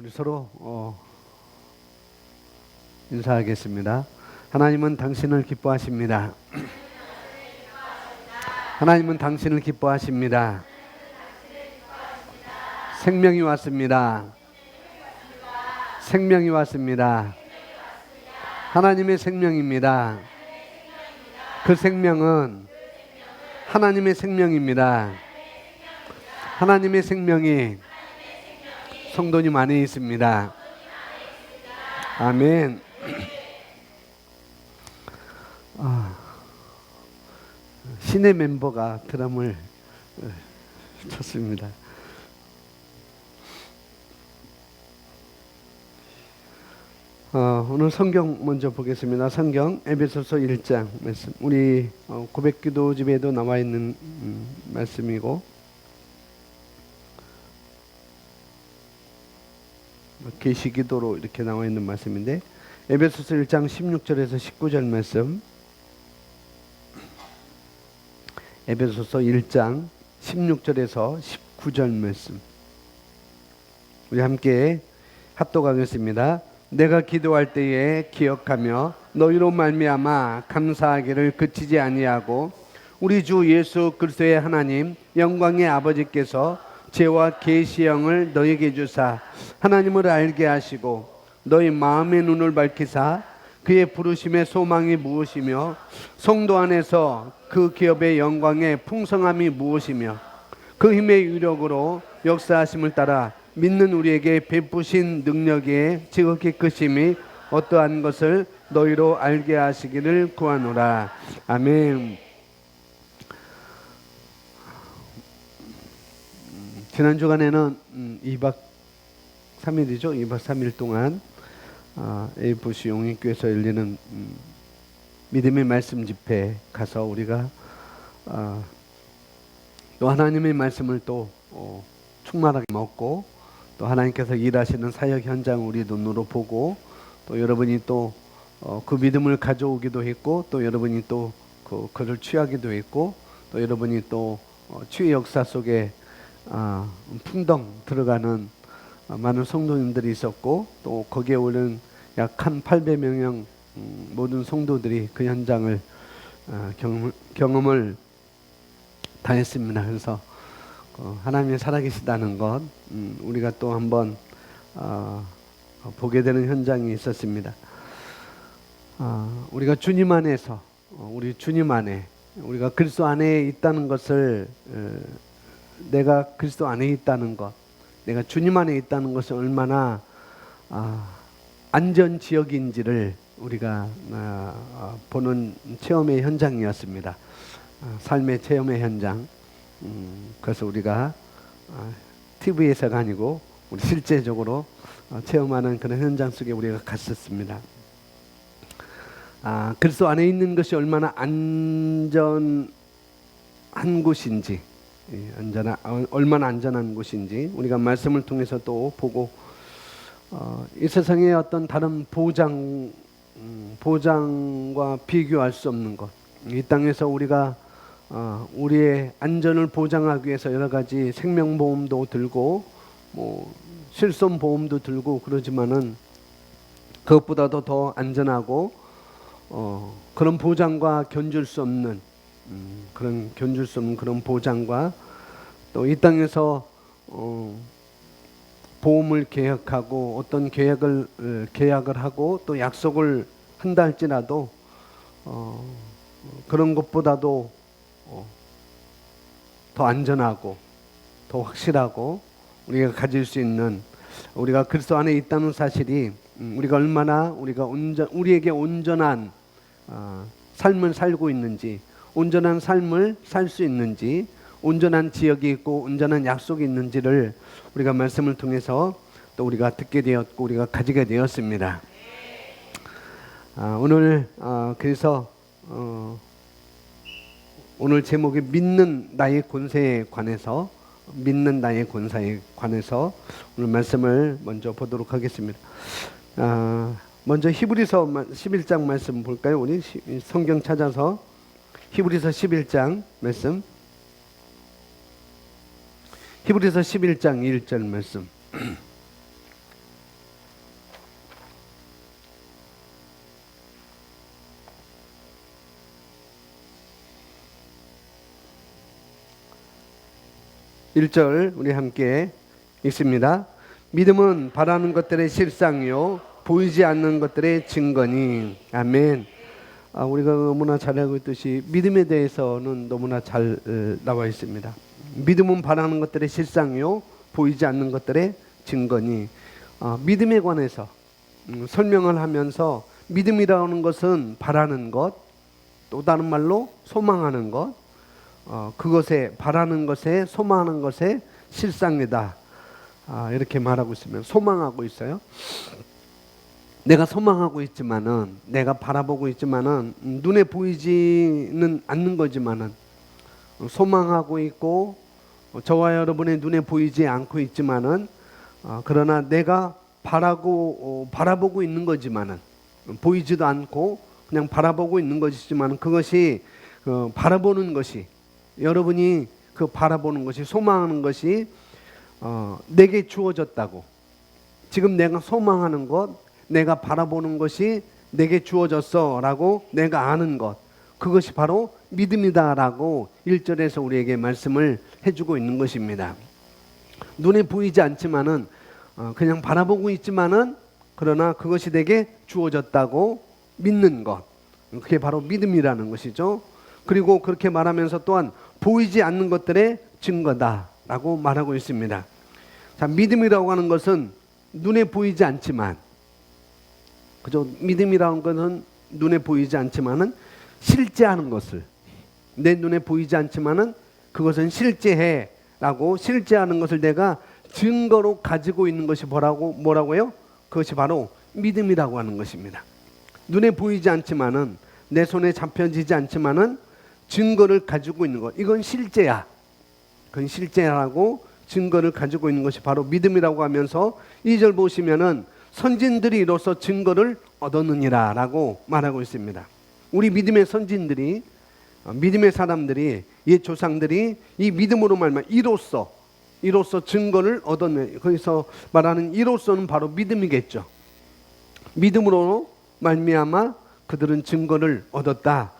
우리 서로 인사하겠습니다. 하나님은 당신을 기뻐하십니다. 하나님은 당신을 기뻐하십니다. 생명이 왔습니다. 생명이 왔습니다. 하나님의 생명입니다. 그 생명은 하나님의 생명입니다. 하나님의 생명이 성도님 안에 있습니다. 아멘. 신의 멤버가 드럼을 쳤습니다. 오늘 성경 먼저 보겠습니다. 성경 에베소서 1장 말씀. 우리 고백기도집에도 나와 있는 말씀이고 계시기도로 이렇게 나와 있는 말씀인데 에베소서 1장 16절에서 19절 말씀. 에베소서 1장 16절에서 19절 말씀. 우리 함께 합독하겠습니다. 내가 기도할 때에 기억하며 너희로 말미암아 감사하기를 그치지 아니하고 우리 주 예수 그리스도의 하나님 영광의 아버지께서 죄와 계시형을 너희에게 주사 하나님을 알게 하시고 너희 마음의 눈을 밝히사 그의 부르심의 소망이 무엇이며 성도 안에서 그 기업의 영광의 풍성함이 무엇이며 그 힘의 유력으로 역사하심을 따라 믿는 우리에게 베푸신 능력의 지극히 크심이 어떠한 것을 너희로 알게 하시기를 구하노라. 아멘. 지난 주간에는 2박 3일이죠. 2박 3일 동안 AFC 용인교회에서 열리는 믿음의 말씀 집회 가서 우리가 또 하나님의 말씀을 또 충만하게 먹고 또 하나님께서 일하시는 사역 현장 우리 눈으로 보고 또 여러분이 또 그 믿음을 가져오기도 했고 또 여러분이 또 그를 취하기도 했고 또 여러분이 또 치유 역사 속에 풍덩 들어가는 많은 성도님들이 있었고 또 거기에 오는 약 한 800명 모든 성도들이 그 현장을 경험을 다 했습니다. 그래서 하나님이 살아계시다는 것 우리가 또 한번 보게 되는 현장이 있었습니다. 우리가 주님 안에서 우리 주님 안에 우리가 그리스도 안에 있다는 것을 내가 그리스도 안에 있다는 것 내가 주님 안에 있다는 것을 얼마나 안전지역인지를 우리가 보는 체험의 현장이었습니다. 삶의 체험의 현장. 그래서 우리가 TV에서가 아니고 우리 실제적으로 체험하는 그런 현장 속에 우리가 갔었습니다. 그리스도 안에 있는 것이 얼마나 안전한 곳인지 얼마나 안전한 곳인지 우리가 말씀을 통해서 또 보고 이 세상의 어떤 다른 보장과 비교할 수 없는 것 이 땅에서 우리가 우리의 안전을 보장하기 위해서 여러 가지 생명보험도 들고 실손보험도 들고 그러지만은 그것보다도 더 안전하고 그런 보장과 견줄 수 없는 그런 보장과 또 이 땅에서 보험을 계약하고 어떤 계약을 하고 또 약속을 한다 할지라도 그런 것보다도 더 안전하고 더 확실하고 우리가 가질 수 있는 우리가 그리스도 안에 있다는 사실이 우리가 얼마나 우리에게 온전한 삶을 살고 있는지 온전한 삶을 살 수 있는지 온전한 지역이 있고 온전한 약속이 있는지를 우리가 말씀을 통해서 또 우리가 듣게 되었고 우리가 가지게 되었습니다. 오늘 그래서 오늘 제목이 믿는 나의 권세에 관해서 오늘 말씀을 먼저 보도록 하겠습니다. 먼저 히브리서 11장 말씀 볼까요? 우리 성경 찾아서 히브리서 11장 말씀. 히브리서 11장 1절 말씀. 1절 우리 함께 읽습니다. 믿음은 바라는 것들의 실상이요 보이지 않는 것들의 증거니. 아멘. 우리가 너무나 잘 알고 있듯이 믿음에 대해서는 너무나 잘 나와 있습니다. 믿음은 바라는 것들의 실상이요 보이지 않는 것들의 증거니. 믿음에 관해서 설명을 하면서 믿음이라는 것은 바라는 것, 또 다른 말로 소망하는 것, 그것에 바라는 것에 소망하는 것에 실상이다. 이렇게 말하고 있으면 소망하고 있어요. 내가 소망하고 있지만은, 내가 바라보고 있지만은 눈에 보이지는 않는 거지만은 소망하고 있고 저와 여러분의 눈에 보이지 않고 있지만은 그러나 내가 바라보고 있는 거지만은 보이지도 않고 그냥 바라보고 있는 것이지만 그것이 바라보는 것이 여러분이 그 바라보는 것이 소망하는 것이 내게 주어졌다고 지금 내가 소망하는 것 내가 바라보는 것이 내게 주어졌어 라고 내가 아는 것 그것이 바로 믿음이다 라고 1절에서 우리에게 말씀을 해주고 있는 것입니다. 눈에 보이지 않지만은 그냥 바라보고 있지만은 그러나 그것이 내게 주어졌다고 믿는 것 그게 바로 믿음이라는 것이죠. 그리고 그렇게 말하면서 또한 보이지 않는 것들의 증거다 라고 말하고 있습니다. 자, 믿음이라고 하는 것은 눈에 보이지 않지만 그죠? 믿음이라는 것은 눈에 보이지 않지만은 실제하는 것을 내 눈에 보이지 않지만은 그것은 실제해 라고 실제하는 것을 내가 증거로 가지고 있는 것이 뭐라고요? 그것이 바로 믿음이라고 하는 것입니다. 눈에 보이지 않지만은 내 손에 잡혀지지 않지만은 증거를 가지고 있는 것 이건 실제야. 그건 실제라고 증거를 가지고 있는 것이 바로 믿음이라고 하면서 2절 보시면은 선진들이 이로써 증거를 얻었느니라 라고 말하고 있습니다. 우리 믿음의 선진들이 믿음의 사람들이 옛 조상들이 이 믿음으로 말미암아 이로써 증거를 얻었네. 거기서 말하는 이로써는 바로 믿음이겠죠. 믿음으로 말미암아 그들은 증거를 얻었다.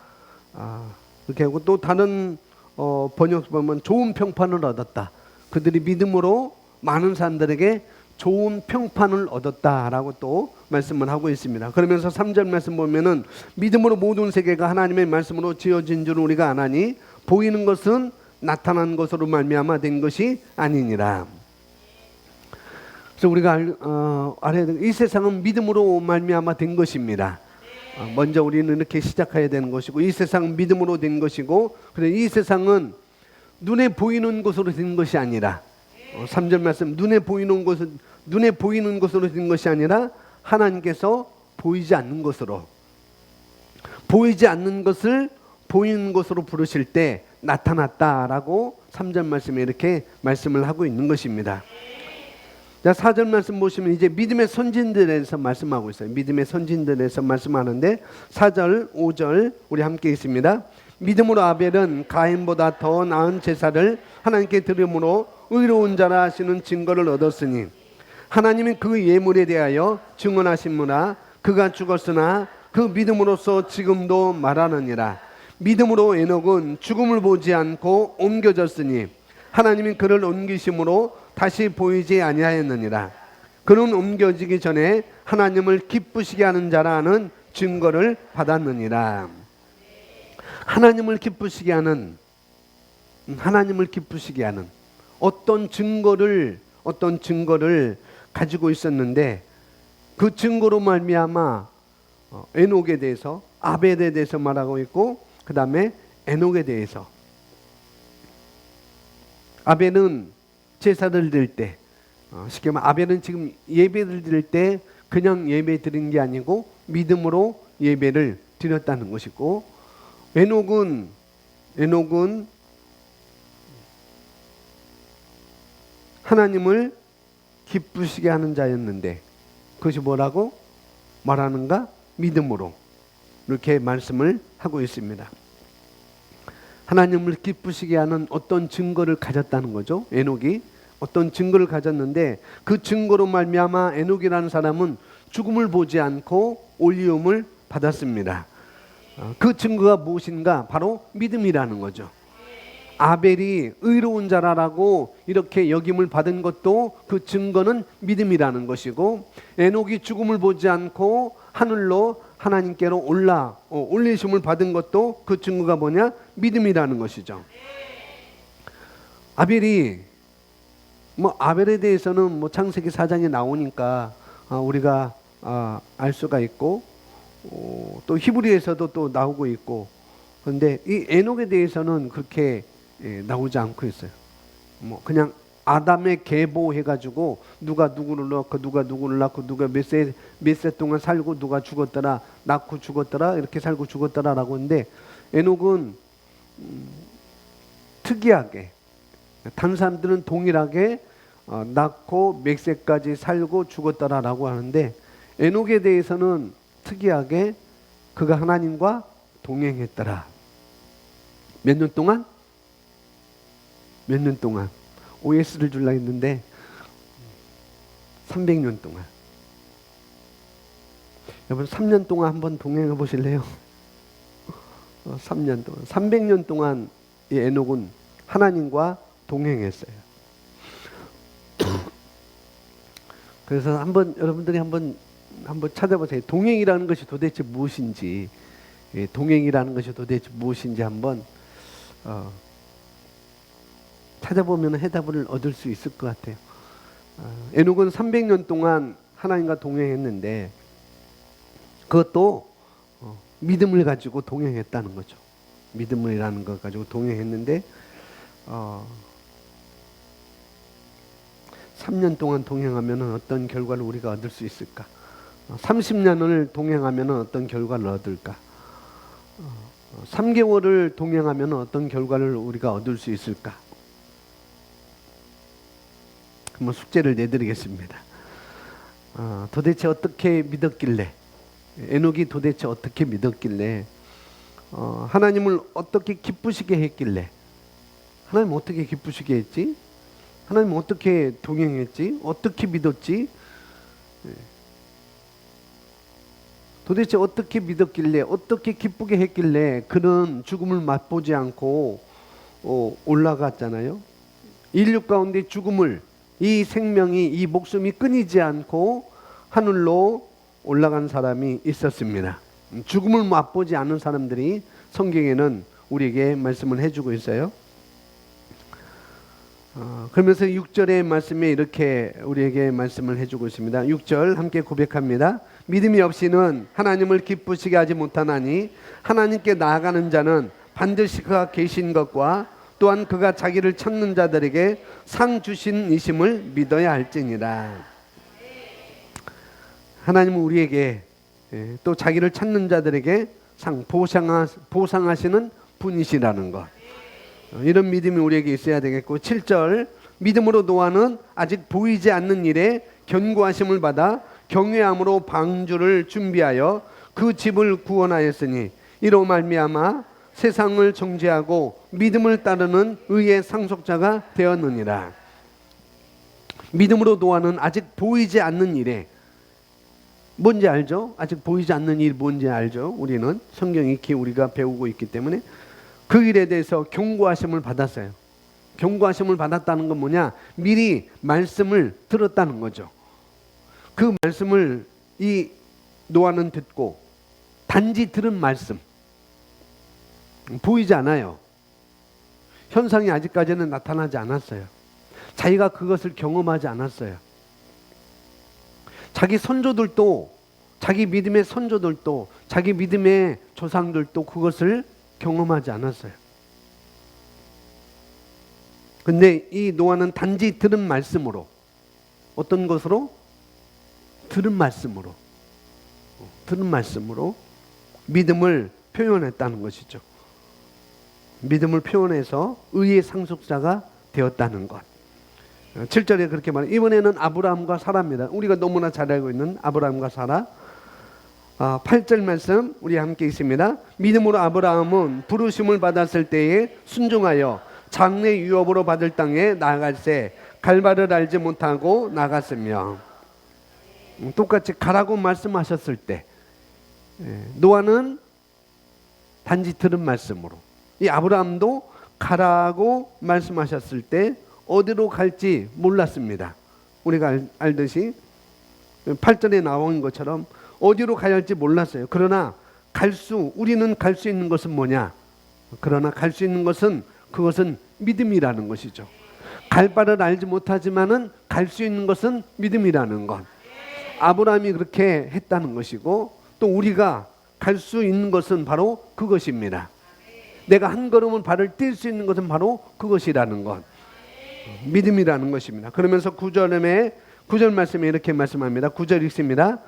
이렇게 하고 또 다른 번역 보면 좋은 평판을 얻었다. 그들이 믿음으로 많은 사람들에게 좋은 평판을 얻었다라고 또 말씀을 하고 있습니다. 그러면서 3절 말씀 보면은 믿음으로 모든 세계가 하나님의 말씀으로 지어진 줄 우리가 아나니 보이는 것은 나타난 것으로 말미암아 된 것이 아니니라. 그래서 우리가 알아야 되는 이 세상은 믿음으로 말미암아 된 것입니다. 먼저 우리는 이렇게 시작해야 되는 것이고 이 세상은 믿음으로 된 것이고 그래 이 세상은 눈에 보이는 것으로 된 것이 아니라 3절 말씀 눈에 보이는 것으로 된 것이 아니라 하나님께서 보이지 않는 것으로 보이지 않는 것을 보이는 것으로 부르실 때 나타났다라고 3절 말씀에 이렇게 말씀을 하고 있는 것입니다. 자, 4절 말씀 보시면 이제 믿음의 선진들에서 말씀하고 있어요. 믿음의 선진들에서 말씀하는데 4절, 5절 우리 함께 있습니다. 믿음으로 아벨은 가인보다 더 나은 제사를 하나님께 드림으로 의로운 자라 하시는 증거를 얻었으니 하나님이 그 예물에 대하여 증언하시므라. 그가 죽었으나 그 믿음으로써 지금도 말하느니라. 믿음으로 에녹은 죽음을 보지 않고 옮겨졌으니 하나님이 그를 옮기심으로 다시 보이지 아니하였느니라. 그는 옮겨지기 전에 하나님을 기쁘시게 하는 자라는 증거를 받았느니라. 하나님을 기쁘시게 하는 어떤 증거를 가지고 있었는데 그 증거로 말미암아 에녹에 대해서 아벨에 대해서 말하고 있고 그 다음에 에녹에 대해서 아벨은 제사를 드릴 때 쉽게 말하면 아벨은 지금 예배를 드릴 때 그냥 예배 드린 게 아니고 믿음으로 예배를 드렸다는 것이고 에녹은 하나님을 기쁘시게 하는 자였는데 그것이 뭐라고 말하는가? 믿음으로 이렇게 말씀을 하고 있습니다. 하나님을 기쁘시게 하는 어떤 증거를 가졌다는 거죠. 에녹이 어떤 증거를 가졌는데 그 증거로 말미암아 에녹이라는 사람은 죽음을 보지 않고 올리움을 받았습니다. 그 증거가 무엇인가? 바로 믿음이라는 거죠. 아벨이 의로운 자라라고 이렇게 여김을 받은 것도 그 증거는 믿음이라는 것이고, 에녹이 죽음을 보지 않고 하늘로 하나님께로 올리심을 받은 것도 그 증거가 뭐냐? 믿음이라는 것이죠. 아벨이 아벨에 대해서는 창세기 4장에 나오니까 우리가 알 수가 있고, 또 히브리에서도 또 나오고 있고, 그런데 이 에녹에 대해서는 그렇게 나오지 않고 있어요. 그냥 아담의 계보 해가지고 누가 누구를 낳고 누가 누구를 낳고 누가 몇 세 동안 살고 누가 죽었더라, 낳고 죽었더라, 이렇게 살고 죽었더라라고 하는데, 에녹은 특이하게 다른 사람들은 동일하게 낳고 몇 세까지 살고 죽었더라라고 하는데, 에녹에 대해서는 특이하게 그가 하나님과 동행했더라. 몇 년 동안? 몇 년 동안? OS를 줄라 했는데 300년 동안. 여러분 3년 동안 한번 동행해 보실래요? 3년 동안. 300년 동안 이 에녹은 하나님과 동행했어요. 그래서 여러분들이 한번 찾아보세요. 동행이라는 것이 도대체 무엇인지, 동행이라는 것이 도대체 무엇인지 한번 찾아보면 해답을 얻을 수 있을 것 같아요. 에녹은 300년 동안 하나님과 동행했는데, 그것도 믿음을 가지고 동행했다는 거죠. 믿음이라는 것 가지고 동행했는데, 3년 동안 동행하면 어떤 결과를 우리가 얻을 수 있을까? 30년을 동행하면 어떤 결과를 얻을까? 3개월을 동행하면 어떤 결과를 우리가 얻을 수 있을까? 한번 숙제를 내드리겠습니다. 도대체 어떻게 믿었길래, 에녹이 도대체 어떻게 믿었길래, 하나님을 어떻게 기쁘시게 했길래, 하나님 어떻게 기쁘시게 했지? 하나님 어떻게 동행했지? 어떻게 믿었지? 도대체 어떻게 믿었길래, 어떻게 기쁘게 했길래 그는 죽음을 맛보지 않고 올라갔잖아요. 인류 가운데 죽음을, 이 생명이, 이 목숨이 끊이지 않고 하늘로 올라간 사람이 있었습니다. 죽음을 맛보지 않은 사람들이 성경에는 우리에게 말씀을 해주고 있어요. 그러면서 6절의 말씀에 이렇게 우리에게 말씀을 해주고 있습니다. 6절 함께 고백합니다. 믿음이 없이는 하나님을 기쁘시게 하지 못하나니 하나님께 나아가는 자는 반드시 그가 계신 것과 또한 그가 자기를 찾는 자들에게 상 주신 이심을 믿어야 할지니라. 하나님은 우리에게 또 자기를 찾는 자들에게 보상하시는 분이시라는 것, 이런 믿음이 우리에게 있어야 되겠고, 7절 믿음으로 노아는 아직 보이지 않는 일에 견고하심을 받아 경외함으로 방주를 준비하여 그 집을 구원하였으니 이로 말미암아 세상을 정죄하고 믿음을 따르는 의의 상속자가 되었느니라. 믿음으로 노아는 아직 보이지 않는 일에, 뭔지 알죠? 아직 보이지 않는 일 뭔지 알죠? 우리는 성경 익히 우리가 배우고 있기 때문에 그 일에 대해서 경고하심을 받았어요. 경고하심을 받았다는 건 뭐냐? 미리 말씀을 들었다는 거죠. 그 말씀을 이 노아는 듣고, 단지 들은 말씀, 보이지 않아요. 현상이 아직까지는 나타나지 않았어요. 자기가 그것을 경험하지 않았어요. 자기 선조들도, 자기 믿음의 선조들도, 자기 믿음의 조상들도 그것을 경험하지 않았어요. 근데 이 노아는 단지 들은 말씀으로, 어떤 것으로? 들은 말씀으로 믿음을 표현했다는 것이죠. 믿음을 표현해서 의의 상속자가 되었다는 것. 7절에 그렇게 말해요. 이번에는 아브라함과 사라입니다. 우리가 너무나 잘 알고 있는 아브라함과 사라. 8절 말씀 우리 함께 있습니다. 믿음으로 아브라함은 부르심을 받았을 때에 순종하여 장래 유업으로 받을 땅에 나아갈새 갈바를 알지 못하고 나갔으며, 똑같이 가라고 말씀하셨을 때 노아는 단지 들은 말씀으로, 이 아브라함도 가라고 말씀하셨을 때 어디로 갈지 몰랐습니다. 우리가 알듯이 8절에 나온 것처럼 어디로 가야 할지 몰랐어요. 그러나 우리는 갈 수 있는 것은 뭐냐? 그러나 갈 수 있는 것은 그것은 믿음이라는 것이죠. 갈 바를 알지 못하지만은 갈 수 있는 것은 믿음이라는 것. 아브라함이 그렇게 했다는 것이고 또 우리가 갈 수 있는 것은 바로 그것입니다. 내가 한 걸음은 발을 뗄 수 있는 것은 바로 그것이라는 것. 믿음이라는 것입니다. 그러면서 9절 말씀에 이렇게 말씀합니다. 9절 읽습니다.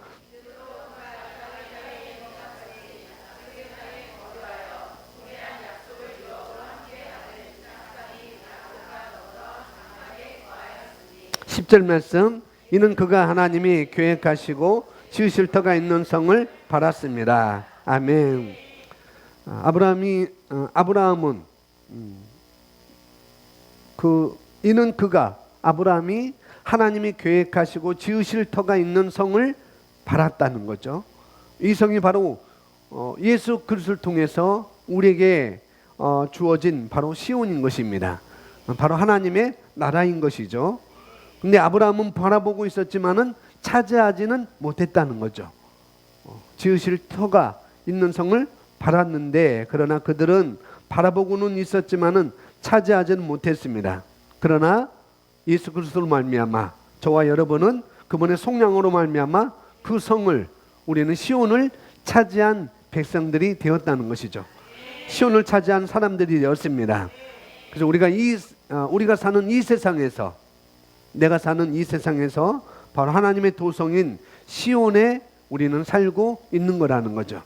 (10절) 말씀, 이는 그가 하나님이 계획하시고 지으실 터가 있는 성을 바랐습니다. 아멘. 아브라함은 아브라함이 하나님이 계획하시고 지으실 터가 있는 성을 바랐다는 거죠. 이 성이 바로 예수 그리스도를 통해서 우리에게 주어진 바로 시온인 것입니다. 바로 하나님의 나라인 것이죠. 근데 아브라함은 바라보고 있었지만은 차지하지는 못했다는 거죠. 지으실 터가 있는 성을 바랐는데 그러나 그들은 바라보고는 있었지만은 차지하지는 못했습니다. 그러나 예수 그리스도로 말미암아 저와 여러분은 그분의 속량으로 말미암아 그 성을 우리는 시온을 차지한 백성들이 되었다는 것이죠. 시온을 차지한 사람들이 되었습니다. 그래서 우리가 사는 이 세상에서 내가 사는 이 세상에서 바로 하나님의 도성인 시온에 우리는 살고 있는 거라는 거죠.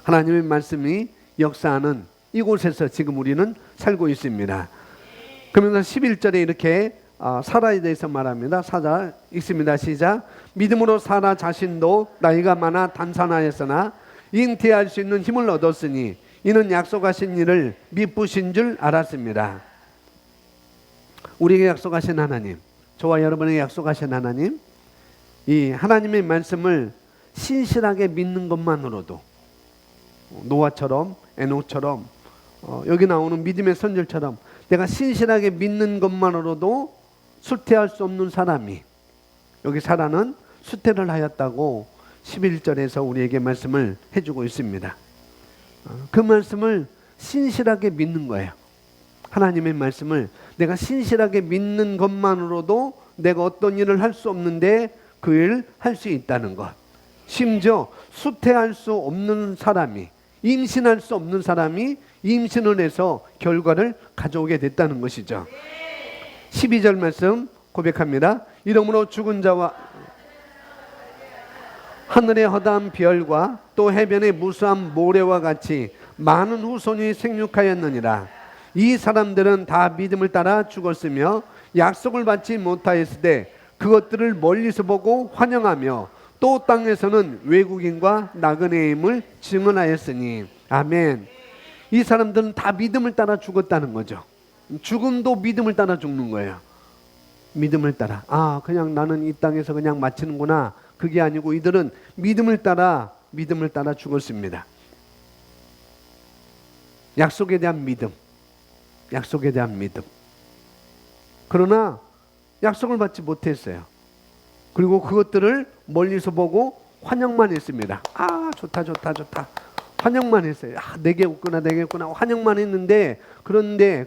하나님의 말씀이 역사하는 이곳에서 지금 우리는 살고 있습니다. 그러면서 11절에 이렇게 사라에 대해서 말합니다. 사자 읽습니다. 시작. 믿음으로 사라 자신도 나이가 많아 단산하였으나 잉태할 수 있는 힘을 얻었으니 이는 약속하신 일을 미쁘신 줄 알았습니다. 우리에게 약속하신 하나님, 저와 여러분에게 약속하신 하나님, 이 하나님의 말씀을 신실하게 믿는 것만으로도 노아처럼 에녹처럼 여기 나오는 믿음의 선질처럼 내가 신실하게 믿는 것만으로도 수태할 수 없는 사람이 여기 사라는 수태를 하였다고 11절에서 우리에게 말씀을 해주고 있습니다. 그 말씀을 신실하게 믿는 거예요. 하나님의 말씀을 내가 신실하게 믿는 것만으로도 내가 어떤 일을 할 수 없는데 그 일을 할 수 있다는 것. 심지어 수태할 수 없는 사람이, 임신할 수 없는 사람이 임신을 해서 결과를 가져오게 됐다는 것이죠. 12절 말씀 고백합니다. 이러므로 죽은 자와 하늘의 허다한 별과 또 해변의 무수한 모래와 같이 많은 후손이 생육하였느니라. 이 사람들은 다 믿음을 따라 죽었으며 약속을 받지 못하였을 때 그것들을 멀리서 보고 환영하며 또 땅에서는 외국인과 나그네임을 증언하였으니. 아멘. 이 사람들은 다 믿음을 따라 죽었다는 거죠. 죽음도 믿음을 따라 죽는 거예요. 믿음을 따라. 그냥 나는 이 땅에서 그냥 마치는구나. 그게 아니고 이들은 믿음을 따라 죽었습니다. 약속에 대한 믿음. 약속에 대한 믿음. 그러나 약속을 받지 못했어요. 그리고 그것들을 멀리서 보고 환영만 했습니다. 좋다. 환영만 했어요. 내게 없구나. 환영만 했는데 그런데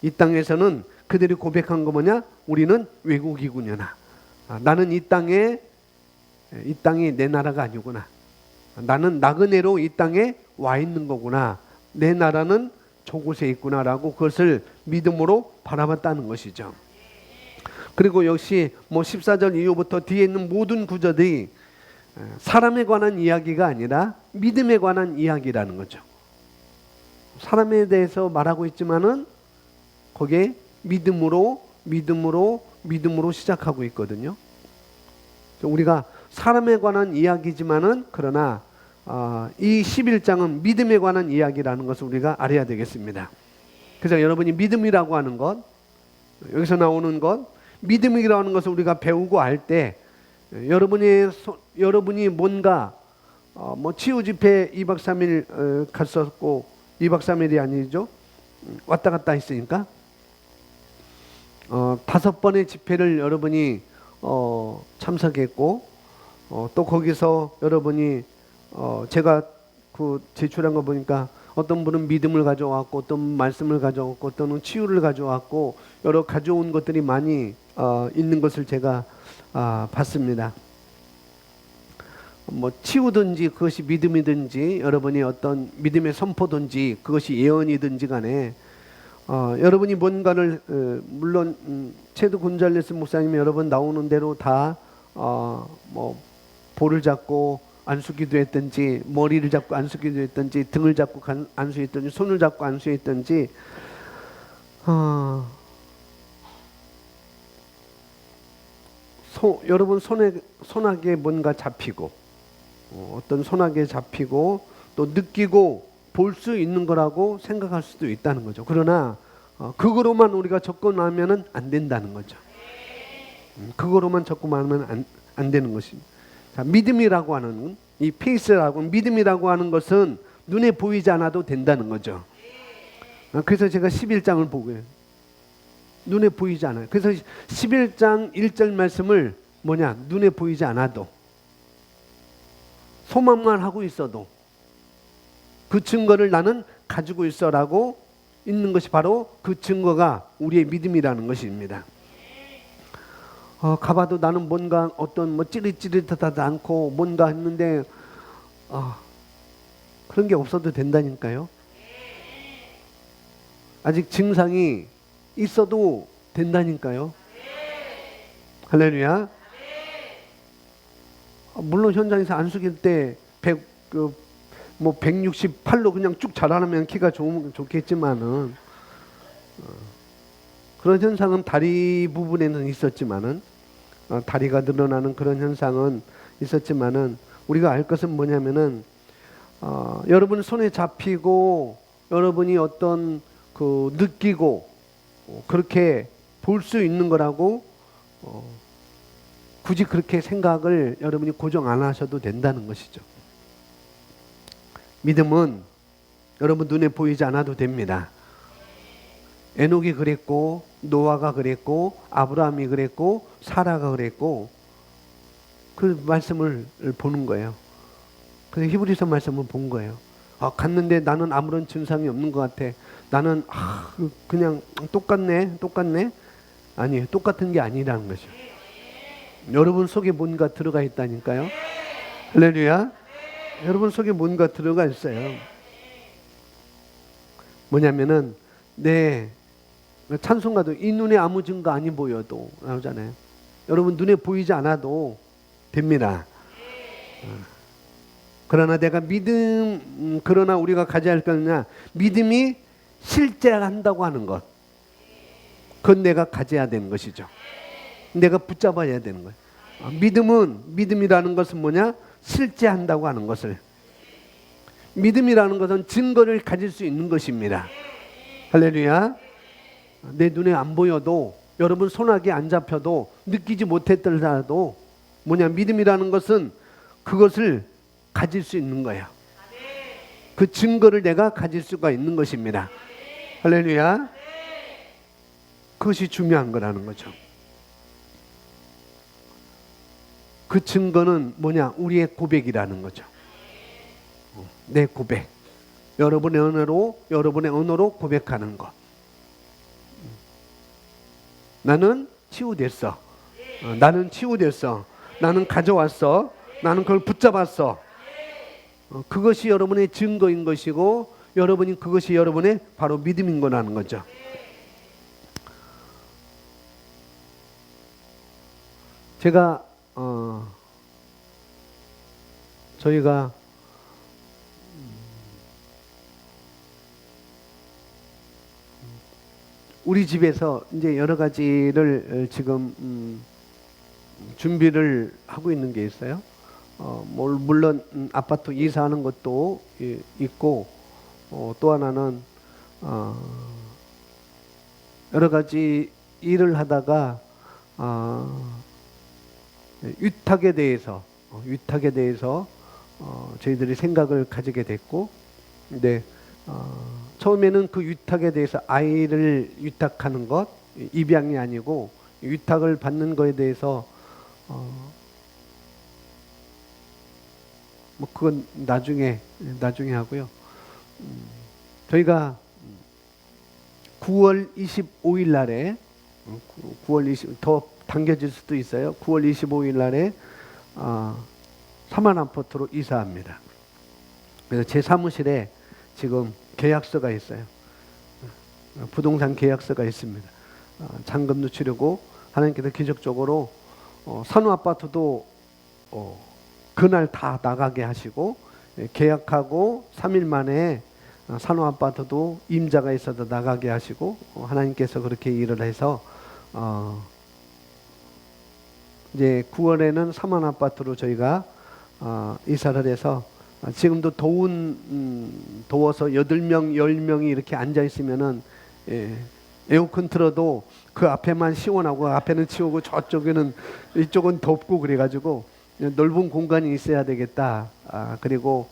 이 땅에서는 그들이 고백한 거 뭐냐? 우리는 외국이구나. 나는 이 땅이 내 나라가 아니구나. 나는 나그네로 이 땅에 와 있는 거구나. 내 나라는 저곳에 있구나라고 그것을 믿음으로 바라봤다는 것이죠. 그리고 역시 14절 이후부터 뒤에 있는 모든 구절이 사람에 관한 이야기가 아니라 믿음에 관한 이야기라는 거죠. 사람에 대해서 말하고 있지만은 거기에 믿음으로 시작하고 있거든요. 우리가 사람에 관한 이야기지만은 그러나 이 11장은 믿음에 관한 이야기라는 것을 우리가 알아야 되겠습니다. 그래서 여러분이 믿음이라고 하는 것, 여기서 나오는 것, 믿음이라는 것을 우리가 배우고 알 때 여러분이 뭔가 뭐 치유 집회 2박 3일 갔었고 2박 3일이 아니죠. 왔다 갔다 했으니까 5번의 집회를 여러분이 참석했고 또 거기서 여러분이 제가 그 제출한 거 보니까 어떤 분은 믿음을 가져왔고 어떤 말씀을 가져왔고 어떤 치유를 가져왔고 여러 가져온 것들이 많이 있는 것을 제가 봤습니다. 뭐 치유든지 그것이 믿음이든지 여러분이 어떤 믿음의 선포든지 그것이 예언이든지 간에 여러분이 뭔가를 물론 체드 곤잘레스 목사님이 여러 번 나오는 대로 다 뭐 볼을 잡고 안수기도 했든지 머리를 잡고 안수기도 했든지 등을 잡고 안수했든지 손을 잡고 안수했든지 여러분 손아귀에 뭔가 잡히고 어떤 손아귀에 잡히고 또 느끼고 볼 수 있는 거라고 생각할 수도 있다는 거죠. 그러나 그거로만 우리가 접근하면은 안 된다는 거죠. 그거로만 접근하면 안 되는 것입니다. 자, 믿음이라고 하는 이 페이스라고 믿음이라고 하는 것은 눈에 보이지 않아도 된다는 거죠. 그래서 제가 11장을 보고요. 눈에 보이지 않아요. 그래서 11장 1절 말씀을 뭐냐? 눈에 보이지 않아도 소망만 하고 있어도 그 증거를 나는 가지고 있어라고 있는 것이 바로 그 증거가 우리의 믿음이라는 것입니다. 가봐도 나는 뭔가 어떤 뭐 찌릿찌릿하지 않고 뭔가 했는데 그런 게 없어도 된다니까요. 아직 증상이 있어도 된다니까요. 할렐루야. 물론 현장에서 안수길 때 168로 그냥 쭉 자라나면 키가 좋겠지만은 그런 현상은 다리 부분에는 있었지만은 다리가 늘어나는 그런 현상은 있었지만은 우리가 알 것은 뭐냐면은 여러분 손에 잡히고 여러분이 어떤 그 느끼고 그렇게 볼 수 있는 거라고 굳이 그렇게 생각을 여러분이 고정 안 하셔도 된다는 것이죠. 믿음은 여러분 눈에 보이지 않아도 됩니다. 에녹이 그랬고 노아가 그랬고 아브라함이 그랬고 사라가 그랬고 그 말씀을 보는 거예요. 그래서 히브리서 말씀을 본 거예요. 갔는데 나는 아무런 증상이 없는 것 같아. 나는 그냥 똑같네. 아니에요. 똑같은 게 아니라는 거죠. 여러분 속에 뭔가 들어가 있다니까요. 할렐루야. 여러분 속에 뭔가 들어가 있어요. 뭐냐면은 찬송가도 이 눈에 아무 증거 아니 보여도 나오잖아요. 여러분 눈에 보이지 않아도 됩니다. 그러나 내가 그러나 우리가 가져야 할 거냐? 믿음이 실제한다고 하는 것. 그건 내가 가져야 되는 것이죠. 내가 붙잡아야 되는 거예요. 믿음이라는 것은 뭐냐? 실제한다고 하는 것을. 믿음이라는 것은 증거를 가질 수 있는 것입니다. 할렐루야. 내 눈에 안 보여도 여러분 손아귀에 안 잡혀도 느끼지 못했더라도 뭐냐? 믿음이라는 것은 그것을 가질 수 있는 거예요. 그 증거를 내가 가질 수가 있는 것입니다. 할렐루야. 그것이 중요한 거라는 거죠. 그 증거는 뭐냐? 우리의 고백이라는 거죠. 내 고백. 여러분의 언어로 고백하는 것. 나는 치유됐어. 나는 치유됐어. 나는 가져왔어. 나는 그걸 붙잡았어. 그것이 여러분의 증거인 것이고 그것이 여러분의 바로 믿음인 거라는 거죠. 제가 저희가 우리 집에서 이제 여러 가지를 지금 준비를 하고 있는 게 있어요. 물론 아파트 이사하는 것도 있고 또 하나는 여러 가지 일을 하다가 위탁에 대해서 저희들이 생각을 가지게 됐고, 근데 처음에는 그 위탁에 대해서 아이를 위탁하는 것, 입양이 아니고 위탁을 받는 거에 대해서 뭐 그건 나중에 하고요. 저희가 9월 25일 날에 9월 20, 더 당겨질 수도 있어요. 9월 25일 날에 사만 아파트로 이사합니다. 그래서 제 사무실에 지금 계약서가 있어요. 부동산 계약서가 있습니다. 잔금도 치르고 하나님께서 기적적으로 산후 아파트도 그날 다 나가게 하시고, 계약하고 3일 만에 산후 아파트도 임자가 있어도 나가게 하시고, 하나님께서 그렇게 일을 해서 이제 9월에는 사만 아파트로 저희가 이사를 해서, 지금도 더워서 8명, 10명이 이렇게 앉아 있으면은 에어컨 틀어도 그 앞에만 시원하고 앞에는 치우고 저쪽에는 이쪽은 덥고, 그래가지고 넓은 공간이 있어야 되겠다. 그리고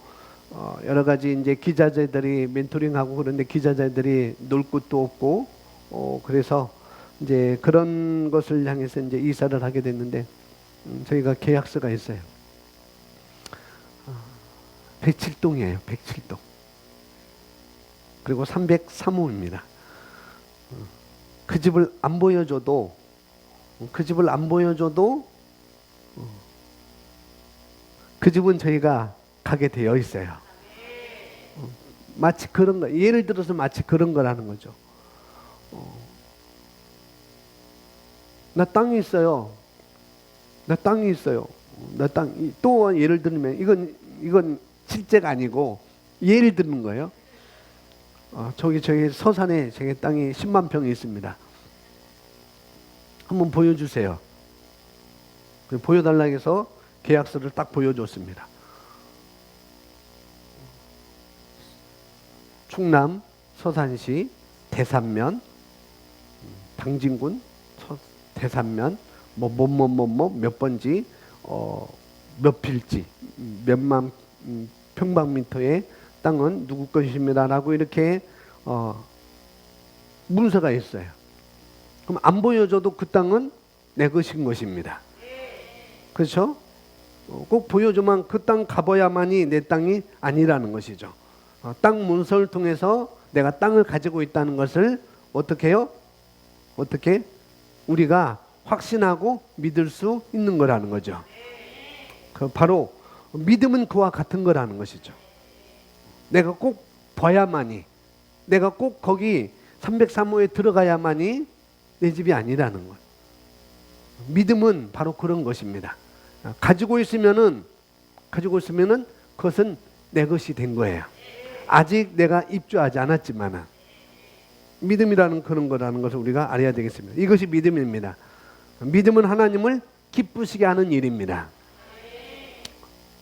여러 가지 이제 기자재들이 멘토링하고 그런데 기자재들이 놀 곳도 없고, 그래서 이제 그런 것을 향해서 이제 이사를 하게 됐는데, 저희가 계약서가 있어요. 107동이에요. 107동. 그리고 303호입니다. 그 집을 안 보여줘도 그 집은 저희가 가게 되어 있어요. 마치 그런 거, 예를 들어서 마치 그런 거라는 거죠. 나 땅이 있어요. 나 땅, 또 예를 들면 이건 실제가 아니고 예를 드는 거예요. 저기 서산에 제 땅이 10만 평이 있습니다. 한번 보여주세요. 보여달라고 해서 계약서를 딱 보여줬습니다. 충남 서산시 대산면, 당진군 대산면, 몇 번지, 몇 필지, 몇만 평방미터의 땅은 누구 것입니다라고 이렇게 문서가 있어요. 그럼 안 보여줘도 그 땅은 내 것인 것입니다. 그렇죠? 꼭 보여줘만 그 땅 가봐야만이 내 땅이 아니라는 것이죠. 땅 문서를 통해서 내가 땅을 가지고 있다는 것을 어떻게 해요? 어떻게? 우리가 확신하고 믿을 수 있는 거라는 거죠. 바로 믿음은 그와 같은 거라는 것이죠. 내가 꼭 봐야만이, 내가 꼭 거기 303호에 들어가야만이 내 집이 아니라는 것. 믿음은 바로 그런 것입니다. 가지고 있으면은 그것은 내 것이 된 거예요. 아직 내가 입주하지 않았지만은. 믿음이라는 그런 거라는 것을 우리가 알아야 되겠습니다. 이것이 믿음입니다. 믿음은 하나님을 기쁘시게 하는 일입니다.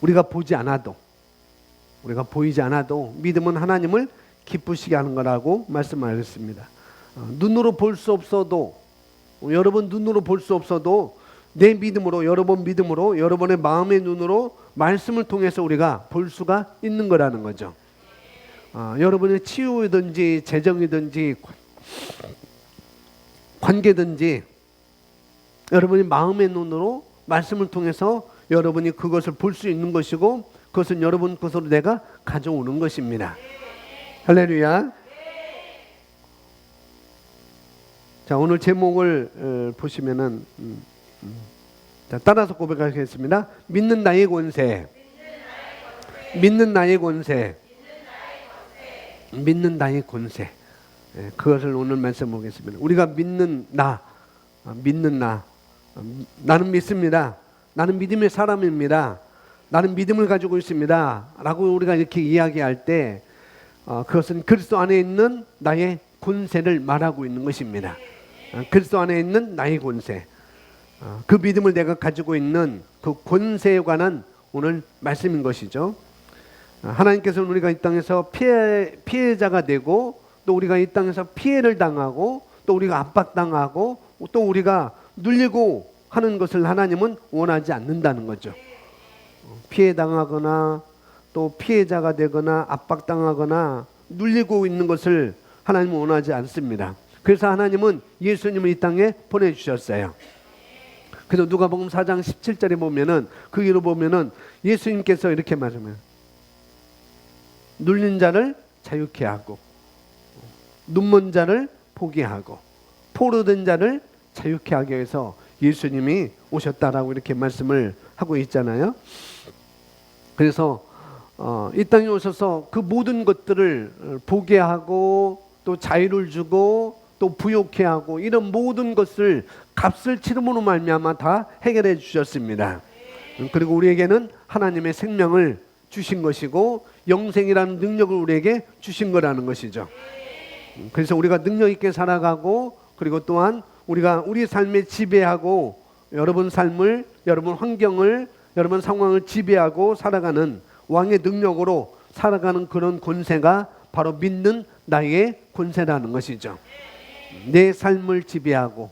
우리가 보이지 않아도 믿음은 하나님을 기쁘시게 하는 거라고 말씀하셨습니다. 눈으로 볼 수 없어도, 여러분 눈으로 볼 수 없어도 내 믿음으로, 여러분 믿음으로, 여러분의 마음의 눈으로 말씀을 통해서 우리가 볼 수가 있는 거라는 거죠. 여러분의 치유이든지 재정이든지 관계든지 여러분이 마음의 눈으로 말씀을 통해서 여러분이 그것을 볼 수 있는 것이고, 그것은 여러분 것으로 내가 가져오는 것입니다. 할렐루야. 자, 오늘 제목을 보시면은 자, 따라서 고백하겠습니다. 믿는 나의 권세. 그것을 오늘 말씀 보겠습니다. 우리가 믿는 나. 나는 믿습니다. 나는 믿음의 사람입니다. 나는 믿음을 가지고 있습니다. 라고 우리가 이렇게 이야기할 때 그것은 그리스도 안에 있는 나의 권세를 말하고 있는 것입니다. 그리스도 안에 있는 나의 권세. 그 믿음을 내가 가지고 있는 그 권세에 관한 오늘 말씀인 것이죠. 하나님께서는 우리가 이 땅에서 피해자가 되고, 또 우리가 이 땅에서 피해를 당하고, 또 우리가 압박당하고, 또 우리가 눌리고 하는 것을 하나님은 원하지 않는다는 거죠. 피해 당하거나 또 피해자가 되거나 압박당하거나 눌리고 있는 것을 하나님은 원하지 않습니다. 그래서 하나님은 예수님을 이 땅에 보내주셨어요. 그래서 누가복음 4장 17절에 보면은 거기로 보면은 예수님께서 이렇게 말하면 눌린 자를 자유케 하고 눈먼 자를 보게 하고 포로된 자를 자유케 하기 위해서 예수님이 오셨다라고 이렇게 말씀을 하고 있잖아요. 그래서 이 땅에 오셔서 그 모든 것들을 보게 하고 또 자유를 주고 또 부욕케 하고 이런 모든 것을 값을 치름으로 말미암아 다 해결해 주셨습니다. 그리고 우리에게는 하나님의 생명을 주신 것이고 영생이라는 능력을 우리에게 주신 거라는 것이죠. 그래서 우리가 능력 있게 살아가고 그리고 또한 우리가 우리 삶에 지배하고 여러분 삶을, 여러분 환경을, 여러분 상황을 지배하고 살아가는 왕의 능력으로 살아가는 그런 권세가 바로 믿는 나의 권세라는 것이죠. 내 삶을 지배하고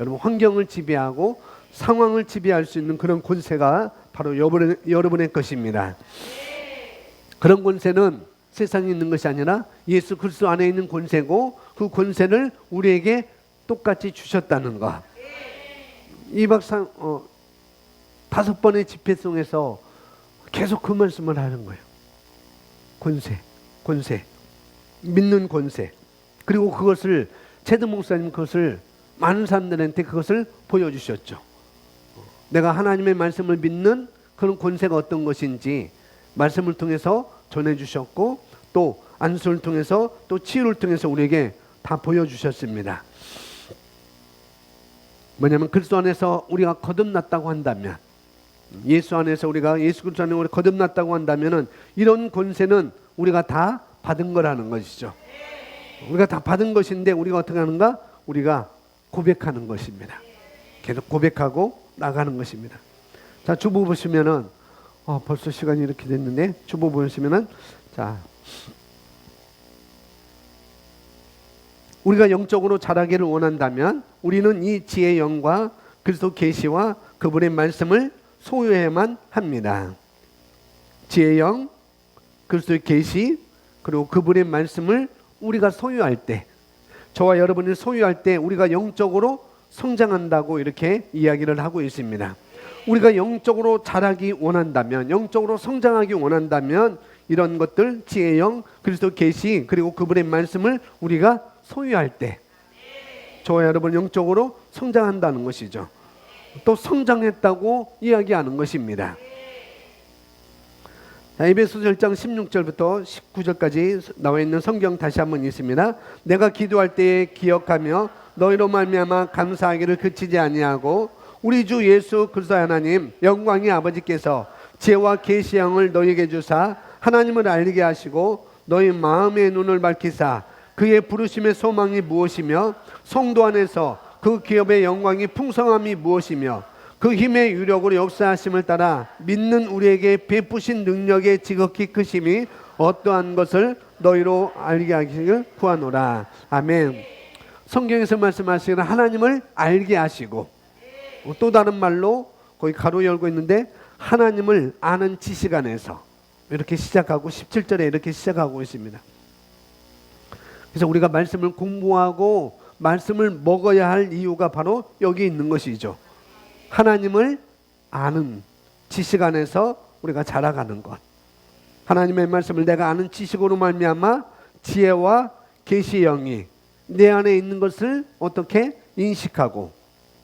여러분 환경을 지배하고 상황을 지배할 수 있는 그런 권세가 바로 여러분의 것입니다. 그런 권세는 세상에 있는 것이 아니라 예수 그리스도 안에 있는 권세고 그 권세를 우리에게 똑같이 주셨다는 것. 2박 5번의 집회송에서 계속 그 말씀을 하는 거예요. 권세, 믿는 권세. 그리고 그것을 최드 목사님 그것을 많은 사람들한테 그것을 보여주셨죠. 내가 하나님의 말씀을 믿는 그런 권세가 어떤 것인지 말씀을 통해서 전해주셨고 또 안수를 통해서 또 치유를 통해서 우리에게 다 보여주셨습니다. 뭐냐면 그리스도 안에서 우리가 거듭났다고 한다면 예수 안에서 우리가 예수 그리스도 안에 우리 거듭났다고 한다면은 이런 권세는 우리가 다 받은 거라는 것이죠. 우리가 다 받은 것인데 우리가 어떻게 하는가? 우리가 고백하는 것입니다. 계속 고백하고 나가는 것입니다. 자, 주보 보시면은 벌써 시간이 이렇게 됐는데 주보 보시면은 자 우리가 영적으로 자라기를 원한다면 우리는 이 지혜의 영과 그리스도 계시와 그분의 말씀을 소유해야만 합니다. 지혜의 영, 그리스도의 계시 그리고 그분의 말씀을 우리가 소유할 때 저와 여러분이 소유할 때 우리가 영적으로 성장한다고 이렇게 이야기를 하고 있습니다. 우리가 영적으로 자라기 원한다면 영적으로 성장하기 원한다면 이런 것들 지혜의 영, 그리스도 계시 그리고 그분의 말씀을 우리가 소유할 때 저와 여러분 영적으로 성장한다는 것이죠. 또 성장했다고 이야기하는 것입니다. 에베소 1장 16절부터 19절까지 나와 있는 성경 다시 한번 있습니다. 내가 기도할 때에 기억하며 너희로 말미암아 감사하기를 그치지 아니하고 우리 주 예수 그리스도 하나님 영광의 아버지께서 지혜와 계시의 영을 너희에게 주사 하나님을 알게 하시고 너희 마음의 눈을 밝히사 그의 부르심의 소망이 무엇이며 성도 안에서 그 기업의 영광이 풍성함이 무엇이며 그 힘의 유력으로 역사하심을 따라 믿는 우리에게 베푸신 능력의 지극히 크심이 어떠한 것을 너희로 알게 하시길 구하노라. 아멘. 성경에서 말씀하시는 하나님을 알게 하시고 또 다른 말로 거기 가로 열고 있는데 하나님을 아는 지식 안에서 이렇게 시작하고 17절에 이렇게 시작하고 있습니다. 그래서 우리가 말씀을 공부하고 말씀을 먹어야 할 이유가 바로 여기 있는 것이죠. 하나님을 아는 지식 안에서 우리가 자라가는 것. 하나님의 말씀을 내가 아는 지식으로 말미암아 지혜와 계시의 영이 내 안에 있는 것을 어떻게 인식하고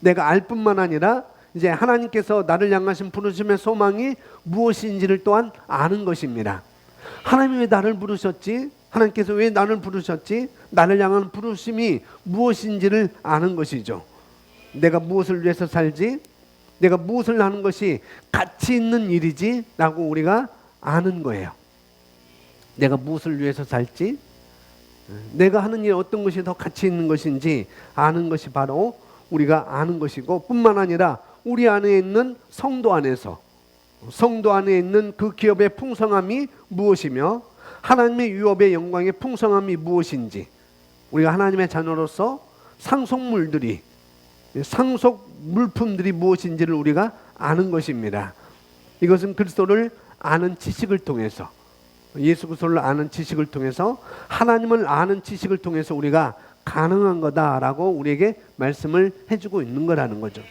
내가 알 뿐만 아니라 이제 하나님께서 나를 향하신 부르심의 소망이 무엇인지를 또한 아는 것입니다. 하나님이 왜 나를 부르셨지? 하나님께서 왜 나를 부르셨지? 나를 향한 부르심이 무엇인지를 아는 것이죠. 내가 무엇을 위해서 살지? 내가 무엇을 하는 것이 가치 있는 일이지? 라고 우리가 아는 거예요. 내가 무엇을 위해서 살지? 내가 하는 일 어떤 것이 더 가치 있는 것인지 아는 것이 바로 우리가 아는 것이고 뿐만 아니라 우리 안에 있는 성도 안에서 성도 안에 있는 그 기업의 풍성함이 무엇이며 하나님의 유업의 영광의 풍성함이 무엇인지 우리가 하나님의 자녀로서 상속물들이 상속 물품들이 무엇인지를 우리가 아는 것입니다. 이것은 그리스도를 아는 지식을 통해서, 예수 그리스도를 아는 지식을 통해서, 하나님을 아는 지식을 통해서 우리가 가능한 거다라고 우리에게 말씀을 해주고 있는 거라는 거죠.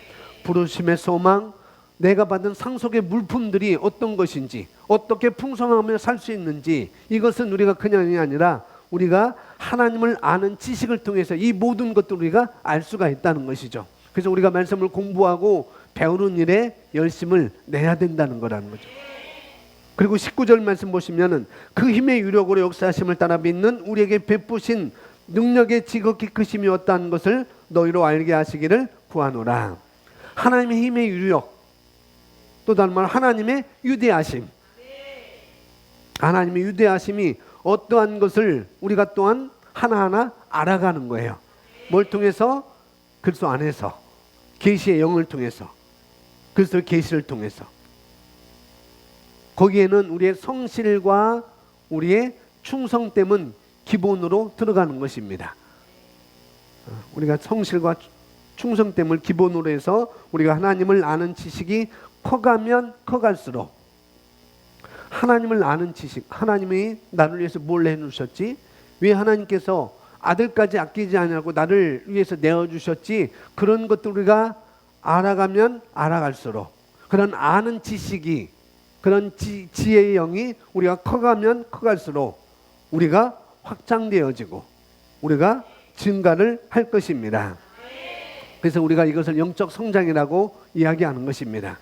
부르심의 소망, 내가 받은 상속의 물품들이 어떤 것인지, 어떻게 풍성하며 살 수 있는지, 이것은 우리가 그냥이 아니라 우리가 하나님을 아는 지식을 통해서 이 모든 것들을 우리가 알 수가 있다는 것이죠. 그래서 우리가 말씀을 공부하고 배우는 일에 열심을 내야 된다는 거라는 거죠. 그리고 19절 말씀 보시면은 그 힘의 유력으로 역사하심을 따라 믿는 우리에게 베푸신 능력의 지극히 크심이 어떠한 것을 너희로 알게 하시기를 구하노라. 하나님의 힘의 유력, 또 다른 말 하나님의 유대하심, 하나님의 유대하심이 어떠한 것을 우리가 또한 하나하나 알아가는 거예요. 뭘 통해서? 그리스도 안에서, 계시의 영을 통해서, 그리스도의 계시를 통해서. 거기에는 우리의 성실과 우리의 충성됨은 기본으로 들어가는 것입니다. 우리가 성실과 충성됨을 기본으로 해서 우리가 하나님을 아는 지식이 커가면 커갈수록, 하나님을 아는 지식, 하나님이 나를 위해서 뭘 해주셨지? 왜 하나님께서 아들까지 아끼지 않냐고 나를 위해서 내어주셨지? 그런 것들 우리가 알아가면 알아갈수록, 그런 아는 지식이, 그런 지혜의 영이 우리가 커가면 커갈수록 우리가 확장되어지고 우리가 증가를 할 것입니다. 그래서 우리가 이것을 영적 성장이라고 이야기하는 것입니다.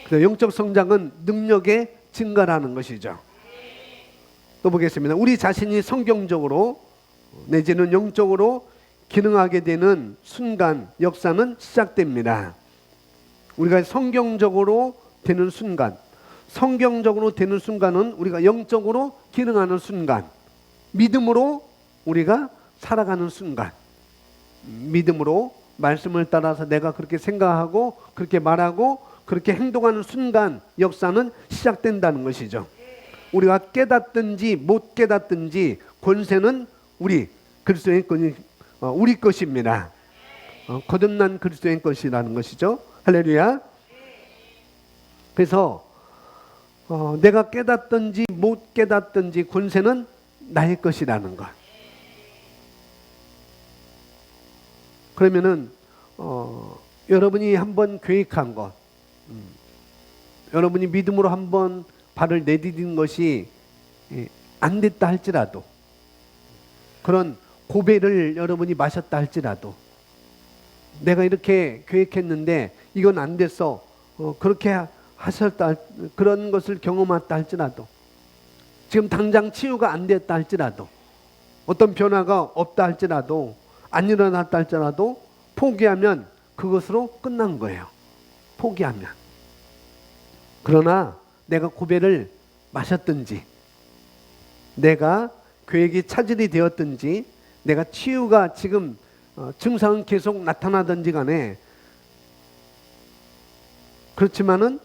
그래서 영적 성장은 능력의 증가라는 것이죠. 또 보겠습니다. 우리 자신이 성경적으로 내지는 영적으로 기능하게 되는 순간 역사는 시작됩니다. 우리가 성경적으로 되는 순간, 성경적으로 되는 순간은 우리가 영적으로 기능하는 순간, 믿음으로 우리가 살아가는 순간, 믿음으로 말씀을 따라서 내가 그렇게 생각하고 그렇게 말하고 그렇게 행동하는 순간 역사는 시작된다는 것이죠. 우리가 깨닫든지 못 깨닫든지 권세는 우리 그리스도의 우리 것입니다. 거듭난 그리스도의 것이라는 것이죠. 할렐루야. 그래서 내가 깨닫든지 못 깨닫든지 권세는 나의 것이라는 것. 그러면은 여러분이 한번 계획한 것, 여러분이 믿음으로 한번 발을 내디딘 것이 안 됐다 할지라도, 그런 고배를 여러분이 마셨다 할지라도, 내가 이렇게 계획했는데 이건 안 됐어, 그렇게 하셨다, 그런 것을 경험했다 할지라도, 지금 당장 치유가 안 됐다 할지라도, 어떤 변화가 없다 할지라도, 안 일어났다 할지라도 포기하면 그것으로 끝난 거예요. 포기하면. 그러나 내가 고배를 마셨든지, 내가 계획이 차질이 되었든지, 내가 치유가 지금 증상은 계속 나타나든지 간에, 그렇지만은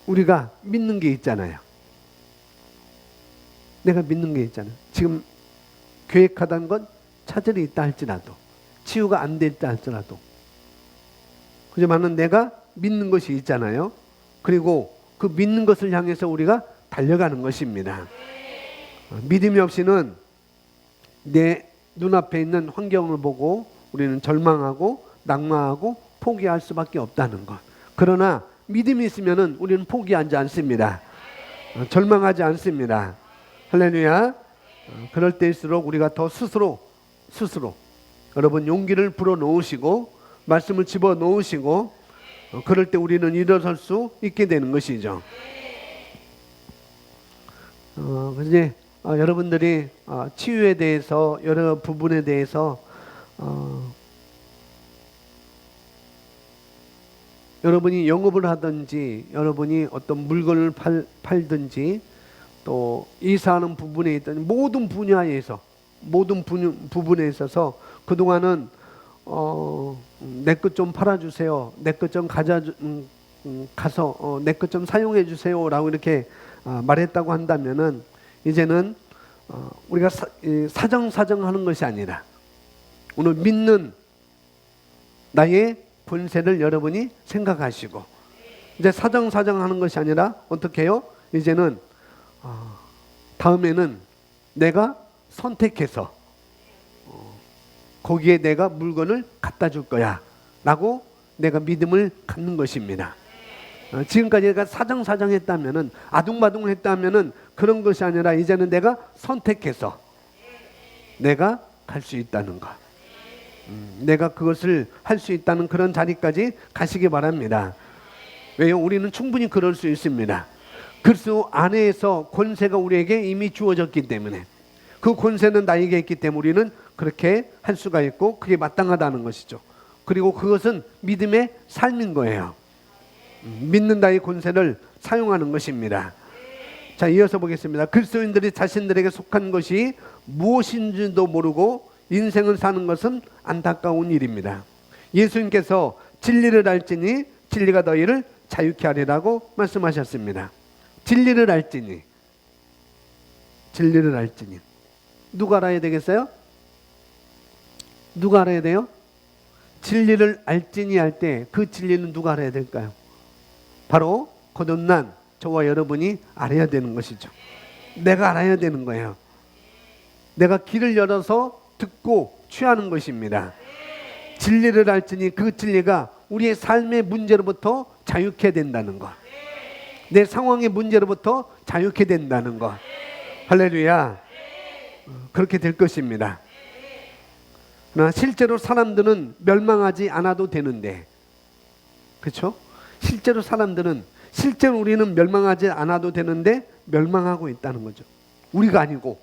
우리가 믿는 게 있잖아요. 내가 믿는 게 있잖아요. 지금 계획하던 건 차질이 있다 할지라도, 치유가 안 됐다 할지라도, 그렇지만은 내가 믿는 것이 있잖아요. 그리고 그 믿는 것을 향해서 우리가 달려가는 것입니다. 믿음이 없이는 내 눈앞에 있는 환경을 보고 우리는 절망하고 낙망하고 포기할 수밖에 없다는 것. 그러나 믿음이 있으면은 우리는 포기하지 않습니다. 절망하지 않습니다. 할렐루야. 그럴 때일수록 우리가 더 스스로 여러분 용기를 불어넣으시고 말씀을 집어넣으시고, 그럴 때 우리는 일어설 수 있게 되는 것이죠. 이제 여러분들이 치유에 대해서, 여러 부분에 대해서 여러분이 영업을 하든지, 여러분이 어떤 물건을 팔든지, 또 이사하는 부분에 있던 모든 분야에서, 모든 부분에 있어서 그동안은 내 것 좀 팔아주세요, 내 것 좀 가서 내 것 좀 사용해 주세요 라고 이렇게 말했다고 한다면은, 이제는 우리가 사정사정 하는 것이 아니라 오늘 믿는 나의 본세를 여러분이 생각하시고 이제 사정사정 하는 것이 아니라 어떻게 해요? 이제는 다음에는 내가 선택해서 거기에 내가 물건을 갖다 줄 거야 라고 내가 믿음을 갖는 것입니다. 지금까지 내가 사정사정 했다면은, 아둥바둥 했다면은 그런 것이 아니라 이제는 내가 선택해서 내가 갈 수 있다는 것, 내가 그것을 할 수 있다는 그런 자리까지 가시기 바랍니다. 왜요? 우리는 충분히 그럴 수 있습니다. 그리스도 안에서 권세가 우리에게 이미 주어졌기 때문에, 그 권세는 나에게 있기 때문에 우리는 그렇게 할 수가 있고 그게 마땅하다는 것이죠. 그리고 그것은 믿음의 삶인 거예요. 믿는다의 권세를 사용하는 것입니다. 자, 이어서 보겠습니다. 그리스도인들이 자신들에게 속한 것이 무엇인지도 모르고 인생을 사는 것은 안타까운 일입니다. 예수님께서 진리를 알지니 진리가 너희를 자유케 하리라고 말씀하셨습니다. 진리를 알지니, 진리를 알지니. 누가 알아야 되겠어요? 누가 알아야 돼요? 진리를 알지니 할 때 그 진리는 누가 알아야 될까요? 바로 거듭난 저와 여러분이 알아야 되는 것이죠. 내가 알아야 되는 거예요. 내가 길을 열어서 듣고 취하는 것입니다. 진리를 알지니 그 진리가 우리의 삶의 문제로부터 자유케 된다는 것, 내 상황의 문제로부터 자유케 된다는 것. 할렐루야. 그렇게 될 것입니다. 그러나 실제로 사람들은 멸망하지 않아도 되는데, 그렇죠? 실제로 우리는 멸망하지 않아도 되는데 멸망하고 있다는 거죠. 우리가 아니고.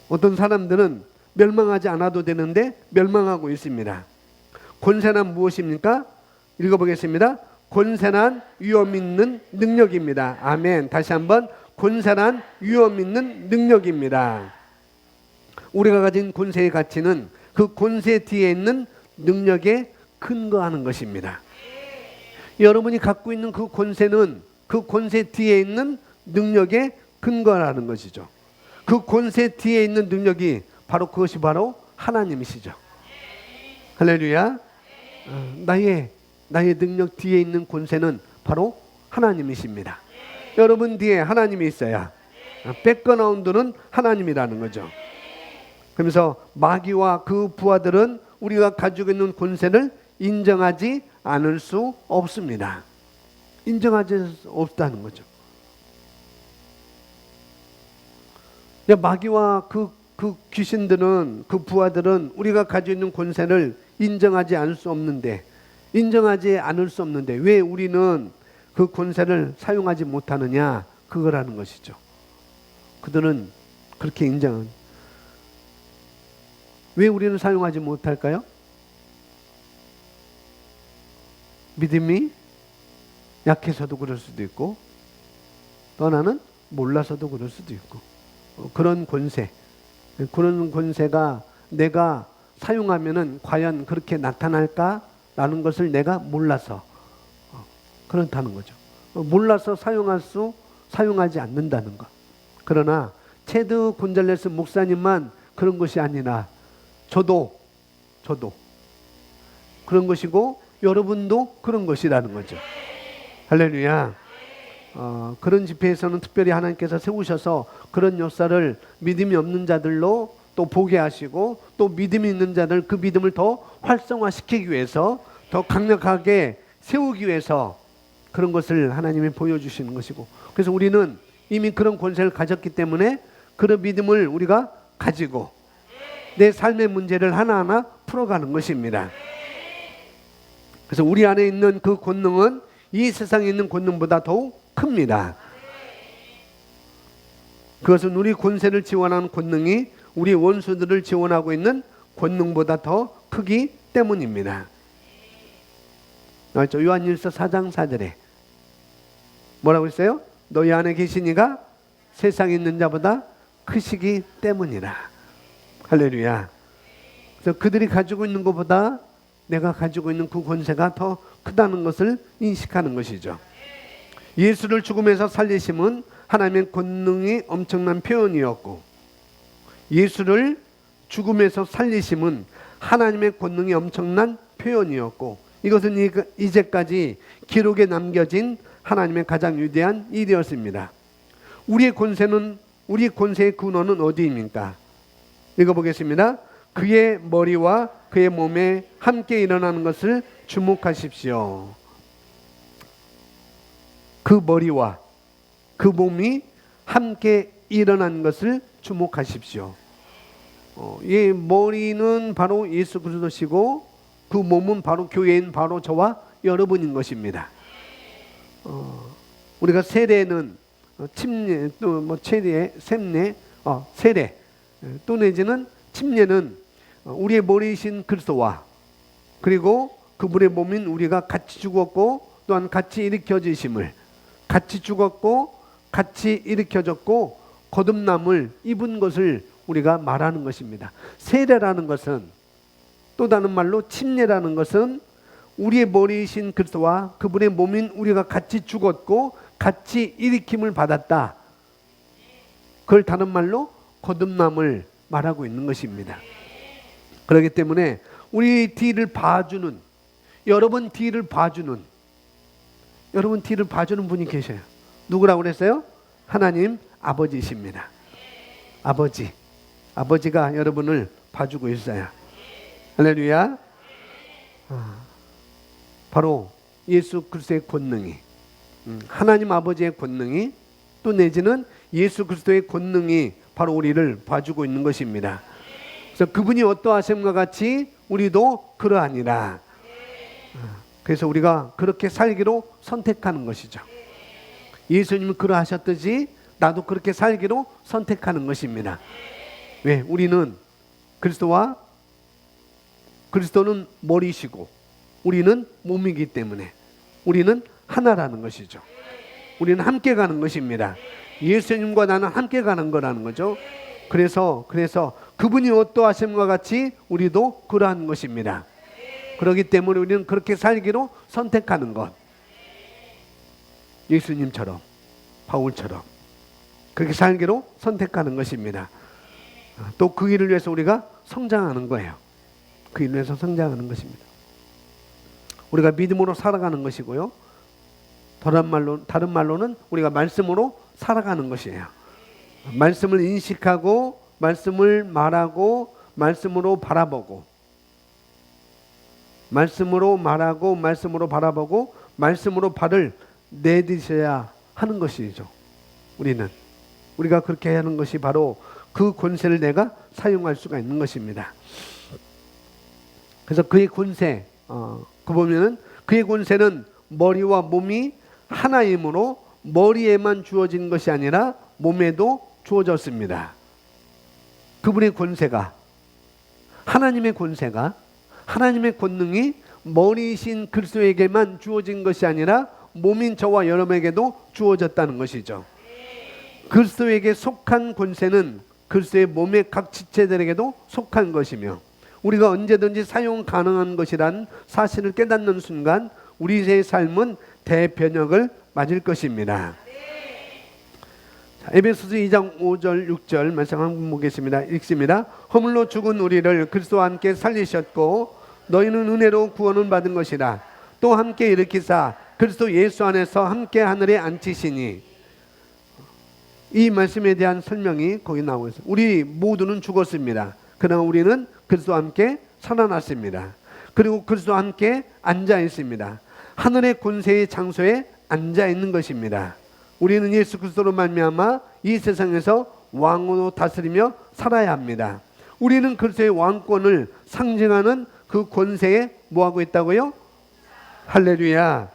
어떤 사람들은 멸망하지 않아도 되는데 멸망하고 있습니다. 권세란 무엇입니까? 읽어보겠습니다. 권세란 위엄 있는 능력입니다. 아멘. 다시 한번, 권세란 위엄 있는 능력입니다. 우리가 가진 권세의 가치는 그 권세 뒤에 있는 능력에 근거하는 것입니다. 여러분이 갖고 있는 그 권세는 그 권세 뒤에 있는 능력에 근거하는 것이죠. 그 권세 뒤에 있는 능력이 그것이 바로 하나님이시죠. 할렐루야. 나의 능력 뒤에 있는 권세는 바로 하나님이십니다. 여러분 뒤에 하나님이 있어야 백그라운드는 하나님이라는 거죠. 그러면서 마귀와 그 부하들은 우리가 가지고 있는 권세를 인정하지 않을 수 없습니다. 인정하지 없다는 거죠. 마귀와 그 귀신들은, 그 부하들은 우리가 가지고 있는 권세를 인정하지 않을 수 없는데 왜 우리는 그 권세를 사용하지 못하느냐, 그거라는 것이죠. 그들은 그렇게 왜 우리는 사용하지 못할까요? 믿음이 약해서도 그럴 수도 있고, 또 하나는 몰라서도 그럴 수도 있고, 그런 권세가 내가 사용하면은 과연 그렇게 나타날까라는 것을 내가 몰라서 그렇다는 거죠. 몰라서 사용하지 않는다는 것. 그러나 체드 곤잘레스 목사님만 그런 것이 아니라 저도 그런 것이고 여러분도 그런 것이라는 거죠. 할렐루야. 그런 집회에서는 특별히 하나님께서 세우셔서 그런 역사를 믿음이 없는 자들로 또 보게 하시고, 또 믿음이 있는 자들 그 믿음을 더 활성화시키기 위해서, 더 강력하게 세우기 위해서 그런 것을 하나님이 보여주시는 것이고, 그래서 우리는 이미 그런 권세를 가졌기 때문에 그런 믿음을 우리가 가지고 내 삶의 문제를 하나하나 풀어가는 것입니다. 그래서 우리 안에 있는 그 권능은 이 세상에 있는 권능보다 더욱 큽니다. 그것은 우리 권세를 지원하는 권능이 우리 원수들을 지원하고 있는 권능보다 더 크기 때문입니다. 맞죠? 요한일서 4장 4절에 뭐라고 했어요? 너희 안에 계신 이가 세상에 있는 자보다 크시기 때문이라. 할렐루야. 그래서 그들이 가지고 있는 것보다 내가 가지고 있는 그 권세가 더 크다는 것을 인식하는 것이죠. 예수를 죽음에서 살리심은 하나님의 권능이 엄청난 표현이었고, 예수를 죽음에서 살리심은 하나님의 권능이 엄청난 표현이었고, 이것은 이제까지 기록에 남겨진 하나님의 가장 위대한 일이었습니다. 우리의 권세의 근원은 어디입니까? 읽어보겠습니다. 그의 머리와 그의 몸에 함께 일어나는 것을 주목하십시오. 그 머리와 그 몸이 함께 일어난 것을 주목하십시오. 이 머리는 바로 예수 그리스도시고 그 몸은 바로 교회인 바로 저와 여러분인 것입니다. 우리가 세례는 침례 또 뭐 세례, 샘례, 세례 또 내지는 침례는 우리의 머리이신 그리스도와 그리고 그분의 몸인 우리가 같이 죽었고 또한 같이 일으켜지심을, 같이 죽었고 같이 일으켜졌고 거듭남을 입은 것을 우리가 말하는 것입니다. 세례라는 것은, 또 다른 말로 침례라는 것은 우리의 머리이신 그리스도와 그분의 몸인 우리가 같이 죽었고 같이 일으킴을 받았다. 그걸 다른 말로 거듭남을 말하고 있는 것입니다. 그렇기 때문에 우리 뒤를 봐주는, 여러분 뒤를 봐주는 분이 계셔요. 누구라고 그랬어요? 하나님 아버지이십니다. 아버지가 여러분을 봐주고 있어요. 할렐루야. 바로 예수 그리스도의 권능이, 하나님 아버지의 권능이, 또 내지는 예수 그리스도의 권능이 바로 우리를 봐주고 있는 것입니다. 그래서 그분이 어떠하심과 같이 우리도 그러하니라. 그래서 우리가 그렇게 살기로 선택하는 것이죠. 예수님은 그러하셨듯이 나도 그렇게 살기로 선택하는 것입니다. 왜? 우리는 그리스도는 머리시고 우리는 몸이기 때문에 우리는 하나라는 것이죠. 우리는 함께 가는 것입니다. 예수님과 나는 함께 가는 거라는 거죠. 그래서 그분이 어떠하심과 같이 우리도 그러한 것입니다. 그렇기 때문에 우리는 그렇게 살기로 선택하는 것. 예수님처럼, 바울처럼 그렇게 살기로 선택하는 것입니다. 또 그 일을 위해서 우리가 성장하는 거예요. 그 일을 위해서 성장하는 것입니다. 우리가 믿음으로 살아가는 것이고요. 다른 말로는 우리가 말씀으로 살아가는 것이에요. 말씀을 인식하고 말씀을 말하고 말씀으로 바라보고, 말씀으로 말하고 말씀으로 바라보고 말씀으로 발을 내디뎌야 하는 것이죠. 우리가 그렇게 하는 것이 바로 그 권세를 내가 사용할 수가 있는 것입니다. 그래서 그의 권세, 보면은 그의 권세는 머리와 몸이 하나이므로 머리에만 주어진 것이 아니라 몸에도 주어졌습니다. 그분의 권세가, 하나님의 권세가, 하나님의 권능이 머리이신 그리스도에게만 주어진 것이 아니라 몸인 저와 여러분에게도 주어졌다는 것이죠. 그리스도에게 속한 권세는 그리스도의 몸의 각 지체들에게도 속한 것이며 우리가 언제든지 사용 가능한 것이란 사실을 깨닫는 순간 우리의 삶은 대변혁을 맞을 것입니다. 에베소서 2장 5절 6절 말씀 한번 보겠습니다. 읽습니다. 허물로 죽은 우리를 그리스도와 함께 살리셨고 너희는 은혜로 구원을 받은 것이라. 또 함께 일으키사 그리스도 예수 안에서 함께 하늘에 앉히시니. 이 말씀에 대한 설명이 거기 나오고 있어요. 우리 모두는 죽었습니다. 그러나 우리는 그리스도와 함께 살아났습니다. 그리고 그리스도와 함께 앉아 있습니다. 하늘의 권세의 장소에 앉아 있는 것입니다. 우리는 예수 그리스도로 말미암아 이 세상에서 왕으로 다스리며 살아야 합니다. 우리는 그리스도의 왕권을 상징하는 그 권세에 뭐하고 있다고요? 할렐루야.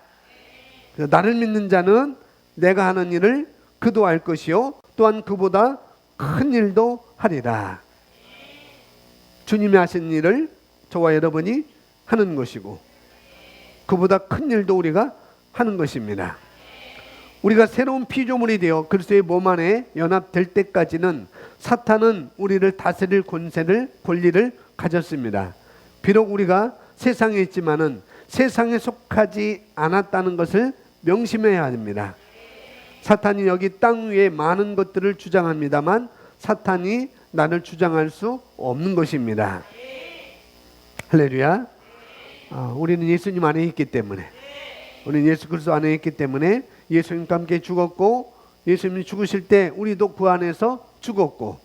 나를 믿는 자는 내가 하는 일을 그도 할 것이요 또한 그보다 큰 일도 하리라. 주님이 하신 일을 저와 여러분이 하는 것이고 그보다 큰 일도 우리가 하는 것입니다. 우리가 새로운 피조물이 되어 그리스도의 몸 안에 연합될 때까지는 사탄은 우리를 다스릴 권리를 가졌습니다. 비록 우리가 세상에 있지만은 세상에 속하지 않았다는 것을 명심해야 합니다. 사탄이 여기 땅 위에 많은 것들을 주장합니다만 사탄이 나를 주장할 수 없는 것입니다. 할렐루야. 우리는 예수님 안에 있기 때문에, 우리는 예수 그리스도 안에 있기 때문에 예수님과 함께 죽었고, 예수님이 죽으실 때 우리도 그 안에서 죽었고,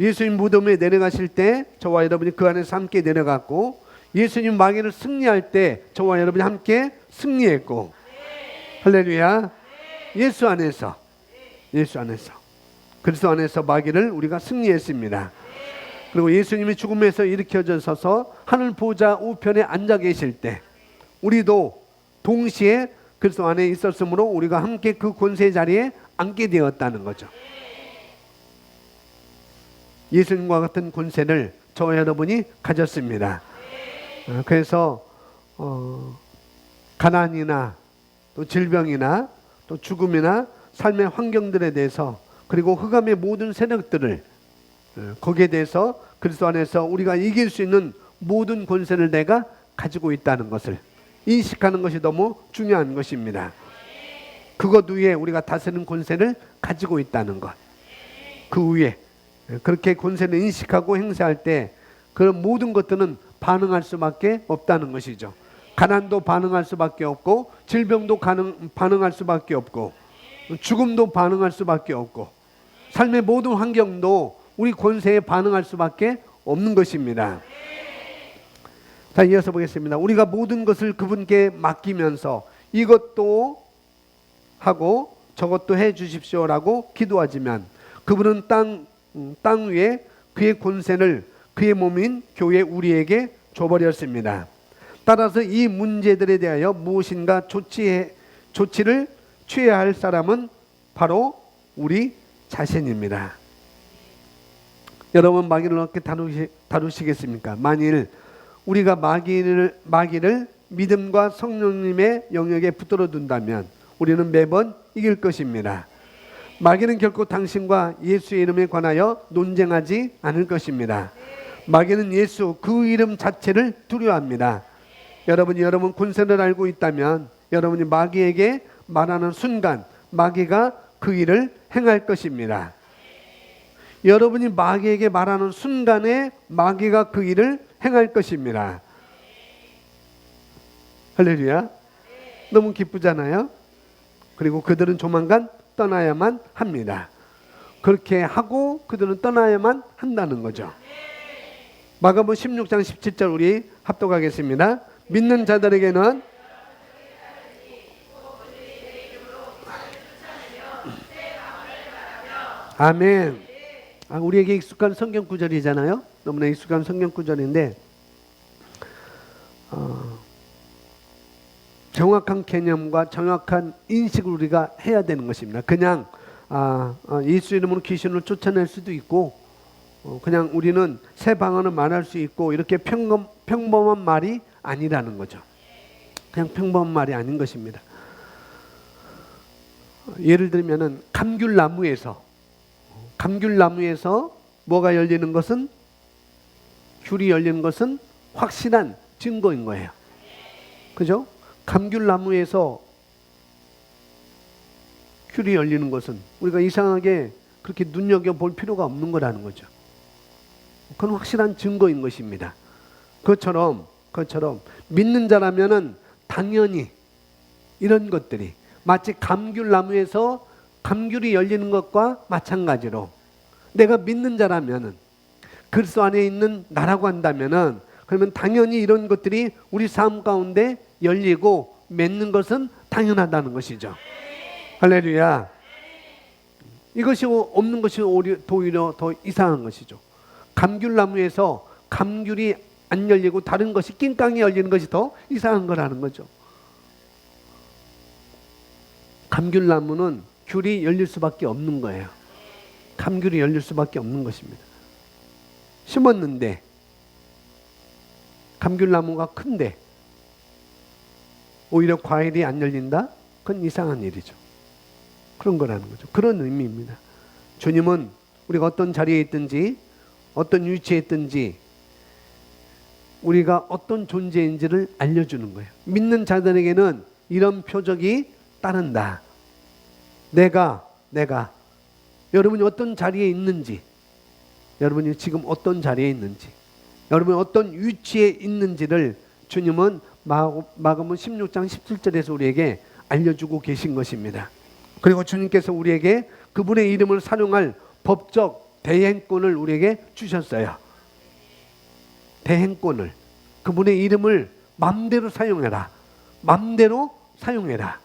예수님 무덤에 내려가실 때 저와 여러분이 그 안에서 함께 내려갔고, 예수님 마귀를 승리할 때 저와 여러분이 함께 승리했고, 할렐루야. 예수 안에서 그리스도 안에서 마귀를 우리가 승리했습니다. 그리고 예수님이 죽음에서 일으켜져서 하늘 보좌 우편에 앉아 계실 때 우리도 동시에 그리스도 안에 있었으므로 우리가 함께 그 권세 자리에 앉게 되었다는 거죠. 예수님과 같은 권세를 저와 여러분이 가졌습니다. 그래서 가난이나 또 질병이나 또 죽음이나 삶의 환경들에 대해서, 그리고 흑암의 모든 세력들을, 거기에 대해서 그리스도 안에서 우리가 이길 수 있는 모든 권세를 내가 가지고 있다는 것을 인식하는 것이 너무 중요한 것입니다. 그것 위에 우리가 다스리는 권세를 가지고 있다는 것, 그 위에 그렇게 권세를 인식하고 행사할 때 그런 모든 것들은 반응할 수밖에 없다는 것이죠. 가난도 반응할 수밖에 없고, 질병도 반응할 수밖에 없고, 죽음도 반응할 수밖에 없고, 삶의 모든 환경도 우리 권세에 반응할 수밖에 없는 것입니다. 자, 이어서 보겠습니다. 우리가 모든 것을 그분께 맡기면서 이것도 하고 저것도 해 주십시오라고 기도하지만 그분은 땅 위에 그의 권세를 그의 몸인 교회 우리에게 줘버렸습니다. 따라서 이 문제들에 대하여 무엇인가 조치를 취해야 할 사람은 바로 우리 자신입니다. 여러분, 마귀를 어떻게 다루시겠습니까? 만일 우리가 마귀를 믿음과 성령님의 영역에 붙들어 둔다면 우리는 매번 이길 것입니다. 마귀는 결코 당신과 예수의 이름에 관하여 논쟁하지 않을 것입니다. 마귀는 예수 그 이름 자체를 두려워합니다. 여러분 권세를 알고 있다면 여러분이 마귀에게 말하는 순간 마귀가 그 일을 행할 것입니다. 여러분이 마귀에게 말하는 순간에 마귀가 그 일을 행할 것입니다. 할렐루야. 너무 기쁘잖아요. 그리고 그들은 조만간 떠나야만 합니다. 그렇게 하고 그들은 떠나야만 한다는 거죠. 마가복음 16장 17절 우리 합독하겠습니다. 믿는 자들에게는 아멘. 우리에게 익숙한 성경 구절이잖아요. 너무나 익숙한 성경 구절인데 정확한 개념과 정확한 인식을 우리가 해야 되는 것입니다. 그냥 예수 이름으로 귀신을 쫓아낼 수도 있고 그냥 우리는 새 방언을 말할 수 있고 이렇게 평범한 말이 아니라는 거죠. 그냥 평범한 말이 아닌 것입니다. 예를 들면은 감귤나무에서 뭐가 열리는 것은, 귤이 열리는 것은 확실한 증거인 거예요. 그죠? 감귤나무에서 귤이 열리는 것은 우리가 이상하게 그렇게 눈여겨볼 필요가 없는 거라는 거죠. 그건 확실한 증거인 것입니다. 그것처럼 믿는 자라면은 당연히 이런 것들이 마치 감귤나무에서 감귤이 열리는 것과 마찬가지로 내가 믿는 자라면은 그리스도 안에 있는 나라고 한다면은 그러면 당연히 이런 것들이 우리 삶 가운데 열리고 맺는 것은 당연하다는 것이죠. 할렐루야. 이것이 없는 것이 오히려 더 이상한 것이죠. 감귤나무에서 감귤이 안 열리고 다른 것이 낑깡이 열리는 것이 더 이상한 거라는 거죠. 감귤나무는 귤이 열릴 수밖에 없는 거예요. 감귤이 열릴 수밖에 없는 것입니다. 심었는데 감귤나무가 큰데 오히려 과일이 안 열린다? 그건 이상한 일이죠. 그런 거라는 거죠. 그런 의미입니다. 주님은 우리가 어떤 자리에 있든지 어떤 위치에 있든지 우리가 어떤 존재인지를 알려주는 거예요. 믿는 자들에게는 이런 표적이 따른다. 내가 여러분이 어떤 자리에 있는지, 여러분이 지금 어떤 자리에 있는지, 여러분이 어떤 위치에 있는지를 주님은 마가복음 16장 17절에서 우리에게 알려주고 계신 것입니다. 그리고 주님께서 우리에게 그분의 이름을 사용할 법적 대행권을 우리에게 주셨어요. 대행권을. 그분의 이름을 맘대로 사용해라. 맘대로 사용해라.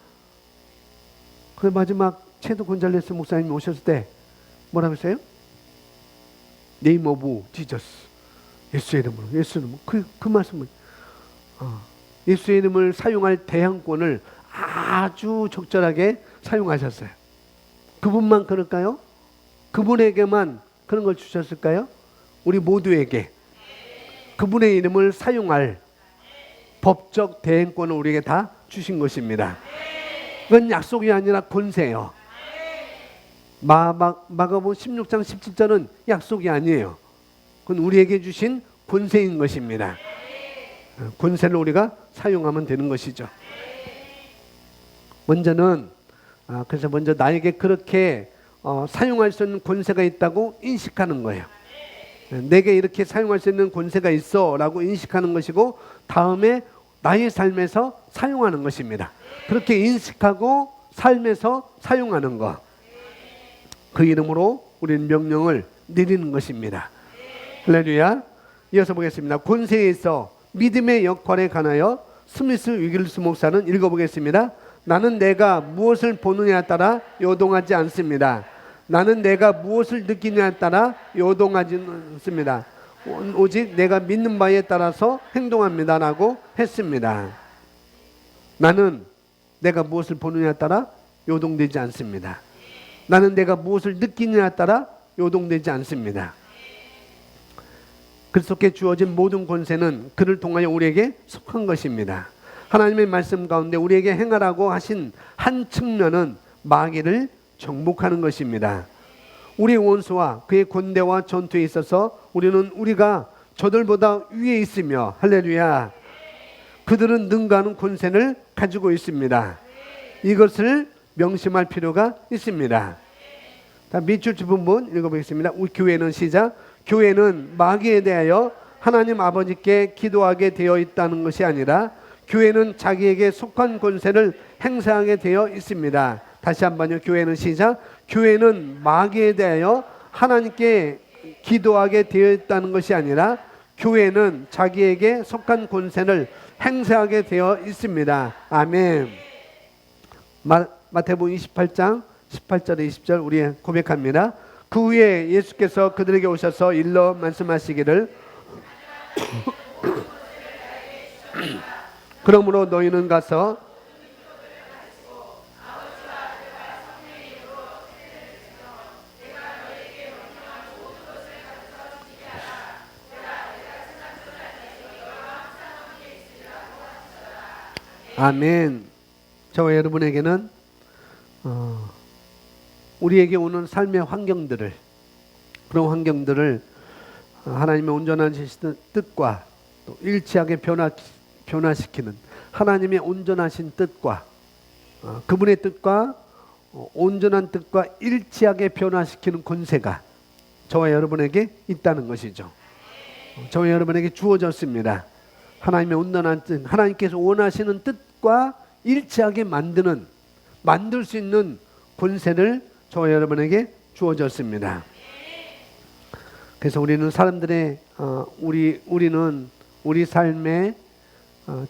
그 마지막 체도 곤잘레스 목사님이 오셨을 때 뭐라고 했어요? Name of Jesus. 예수의 이름으로. 예수 이름으로. 그 말씀을. 예수의 이름을 사용할 대항권을 아주 적절하게 사용하셨어요. 그분만 그럴까요? 그분에게만 그런 걸 주셨을까요? 우리 모두에게 그분의 이름을 사용할 법적 대행권을 우리에게 다 주신 것입니다. 그건 약속이 아니라 권세예요. 마가복음 16장 17절은 약속이 아니에요. 그건 우리에게 주신 권세인 것입니다. 권세를 우리가 사용하면 되는 것이죠. 그래서 먼저 나에게 그렇게 사용할 수 있는 권세가 있다고 인식하는 거예요. 내게 이렇게 사용할 수 있는 권세가 있어 라고 인식하는 것이고, 다음에 나의 삶에서 사용하는 것입니다. 그렇게 인식하고 삶에서 사용하는 것, 그 이름으로 우리는 명령을 내리는 것입니다. 할렐루야. 이어서 보겠습니다. 권세에 있어 믿음의 역할에 관하여 스미스 위길스 목사는 읽어보겠습니다. 나는 내가 무엇을 보느냐에 따라 요동하지 않습니다. 나는 내가 무엇을 느끼냐에 따라 요동하지 않습니다. 오직 내가 믿는 바에 따라서 행동합니다 라고 했습니다. 나는 내가 무엇을 보느냐에 따라 요동되지 않습니다. 나는 내가 무엇을 느끼느냐에 따라 요동되지 않습니다. 그리스도께 주어진 모든 권세는 그를 통하여 우리에게 속한 것입니다. 하나님의 말씀 가운데 우리에게 행하라고 하신 한 측면은 마귀를 정복하는 것입니다. 우리의 원수와 그의 군대와 전투에 있어서 우리가 저들보다 위에 있으며, 할렐루야, 그들은 능가하는 권세를 가지고 있습니다. 이것을 명심할 필요가 있습니다. 자, 밑줄 부분 읽어보겠습니다. 우리 교회는 시작. 교회는 마귀에 대하여 하나님 아버지께 기도하게 되어 있다는 것이 아니라 교회는 자기에게 속한 권세를 행사하게 되어 있습니다. 다시 한번요. 교회는 시작. 교회는 마귀에 대하여 하나님께 기도하게 되어 있다는 것이 아니라 교회는 자기에게 속한 권세를 행사하게 되어 있습니다. 아멘. 마태복음 28장 18절에 20절 우리 고백합니다. 그 후에 예수께서 그들에게 오셔서 일러 말씀하시기를 그러므로 너희는 가서 아멘. 저와 여러분에게는 우리에게 오는 삶의 환경들을, 그런 환경들을 하나님의 온전한 뜻과 또 일치하게 변화시키는 하나님의 온전하신 뜻과 그분의 뜻과 온전한 뜻과 일치하게 변화시키는 권세가 저와 여러분에게 있다는 것이죠. 저와 여러분에게 주어졌습니다. 하나님의 온전한 뜻, 하나님께서 원하시는 뜻과 일치하게 만들 수 있는 권세를 저와 여러분에게 주어졌습니다. 그래서 우리는 사람들의 우리는 우리 삶에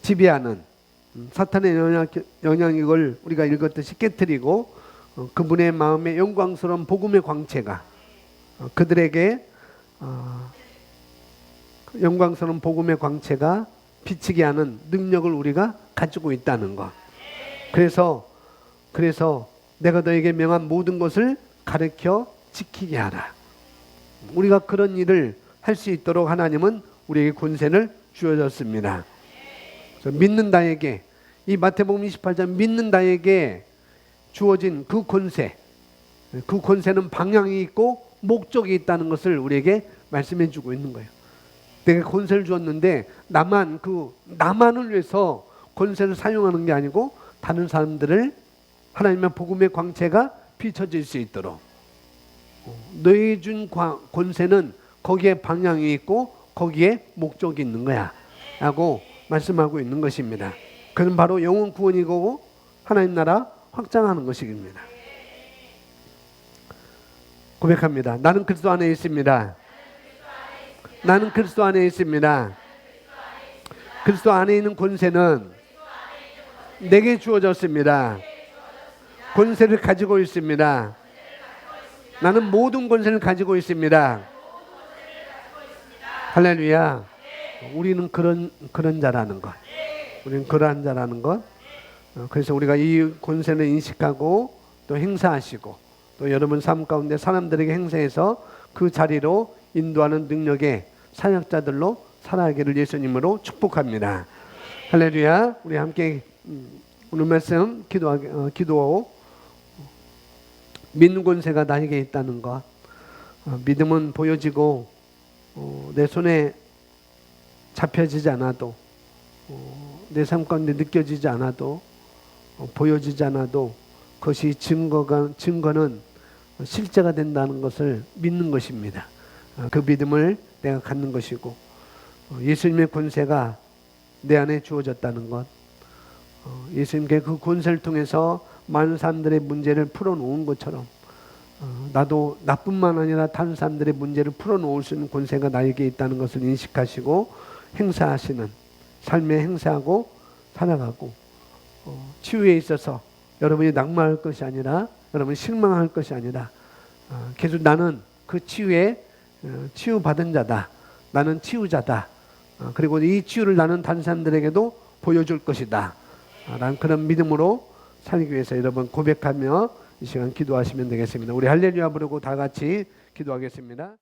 지배하는 사탄의 영향력을 우리가 읽었듯이 깨뜨리고 그분의 마음에 영광스러운 복음의 광채가 그들에게 영광스러운 복음의 광채가 비치게 하는 능력을 우리가 가지고 있다는 것. 그래서 내가 너에게 명한 모든 것을 가르쳐 지키게 하라. 우리가 그런 일을 할 수 있도록 하나님은 우리에게 권세를 주어졌습니다. 믿는 자에게, 이 마태복음 28장 믿는 자에게 주어진 그 권세는 방향이 있고 목적이 있다는 것을 우리에게 말씀해 주고 있는 거예요. 내가 권세를 주었는데 나만을 위해서 권세를 사용하는 게 아니고 다른 사람들을 하나님의 복음의 광채가 비춰질 수 있도록 너희 준 권세는 거기에 방향이 있고 거기에 목적이 있는 거야 라고 말씀하고 있는 것입니다. 그는 바로 영혼 구원이고 하나님 나라 확장하는 것입니다. 고백합니다. 나는 그리스도 안에 있습니다. 나는 그리스도 안에 있습니다. 그리스도 안에 있는 권세는 내게 주어졌습니다. 권세를 가지고 있습니다. 나는 모든 권세를 가지고 있습니다. 할렐루야. 우리는 그런 자라는 것. 우리는 그러한 자라는 것. 그래서 우리가 이 권세를 인식하고 또 행사하시고 또 여러분 삶 가운데 사람들에게 행사해서 그 자리로 인도하는 능력의 사역자들로 살아가기를 예수님으로 축복합니다. 할렐루야. 우리 함께 오늘 말씀 기도하고 믿는 권세가 나에게 있다는 것. 믿음은 보여지고 내 손에 잡혀지지 않아도 내 삶 가운데 느껴지지 않아도 보여지지 않아도 그것이 증거는 실제가 된다는 것을 믿는 것입니다. 그 믿음을 내가 갖는 것이고 예수님의 권세가 내 안에 주어졌다는 것, 예수님께 그 권세를 통해서 많은 사람들의 문제를 풀어놓은 것처럼 나도 나뿐만 아니라 다른 사람들의 문제를 풀어놓을 수 있는 권세가 나에게 있다는 것을 인식하시고 행사하시는 삶에 행사하고 살아가고 치유에 있어서 여러분이 낙마할 것이 아니라 여러분이 실망할 것이 아니라 계속 나는 그 치유에 치유받은 자다. 나는 치유자다. 그리고 이 치유를 나는 다른 사람들에게도 보여줄 것이다. 라는 그런 믿음으로 살기 위해서 여러분 고백하며 이 시간 기도하시면 되겠습니다. 우리 할렐루야 부르고 다 같이 기도하겠습니다.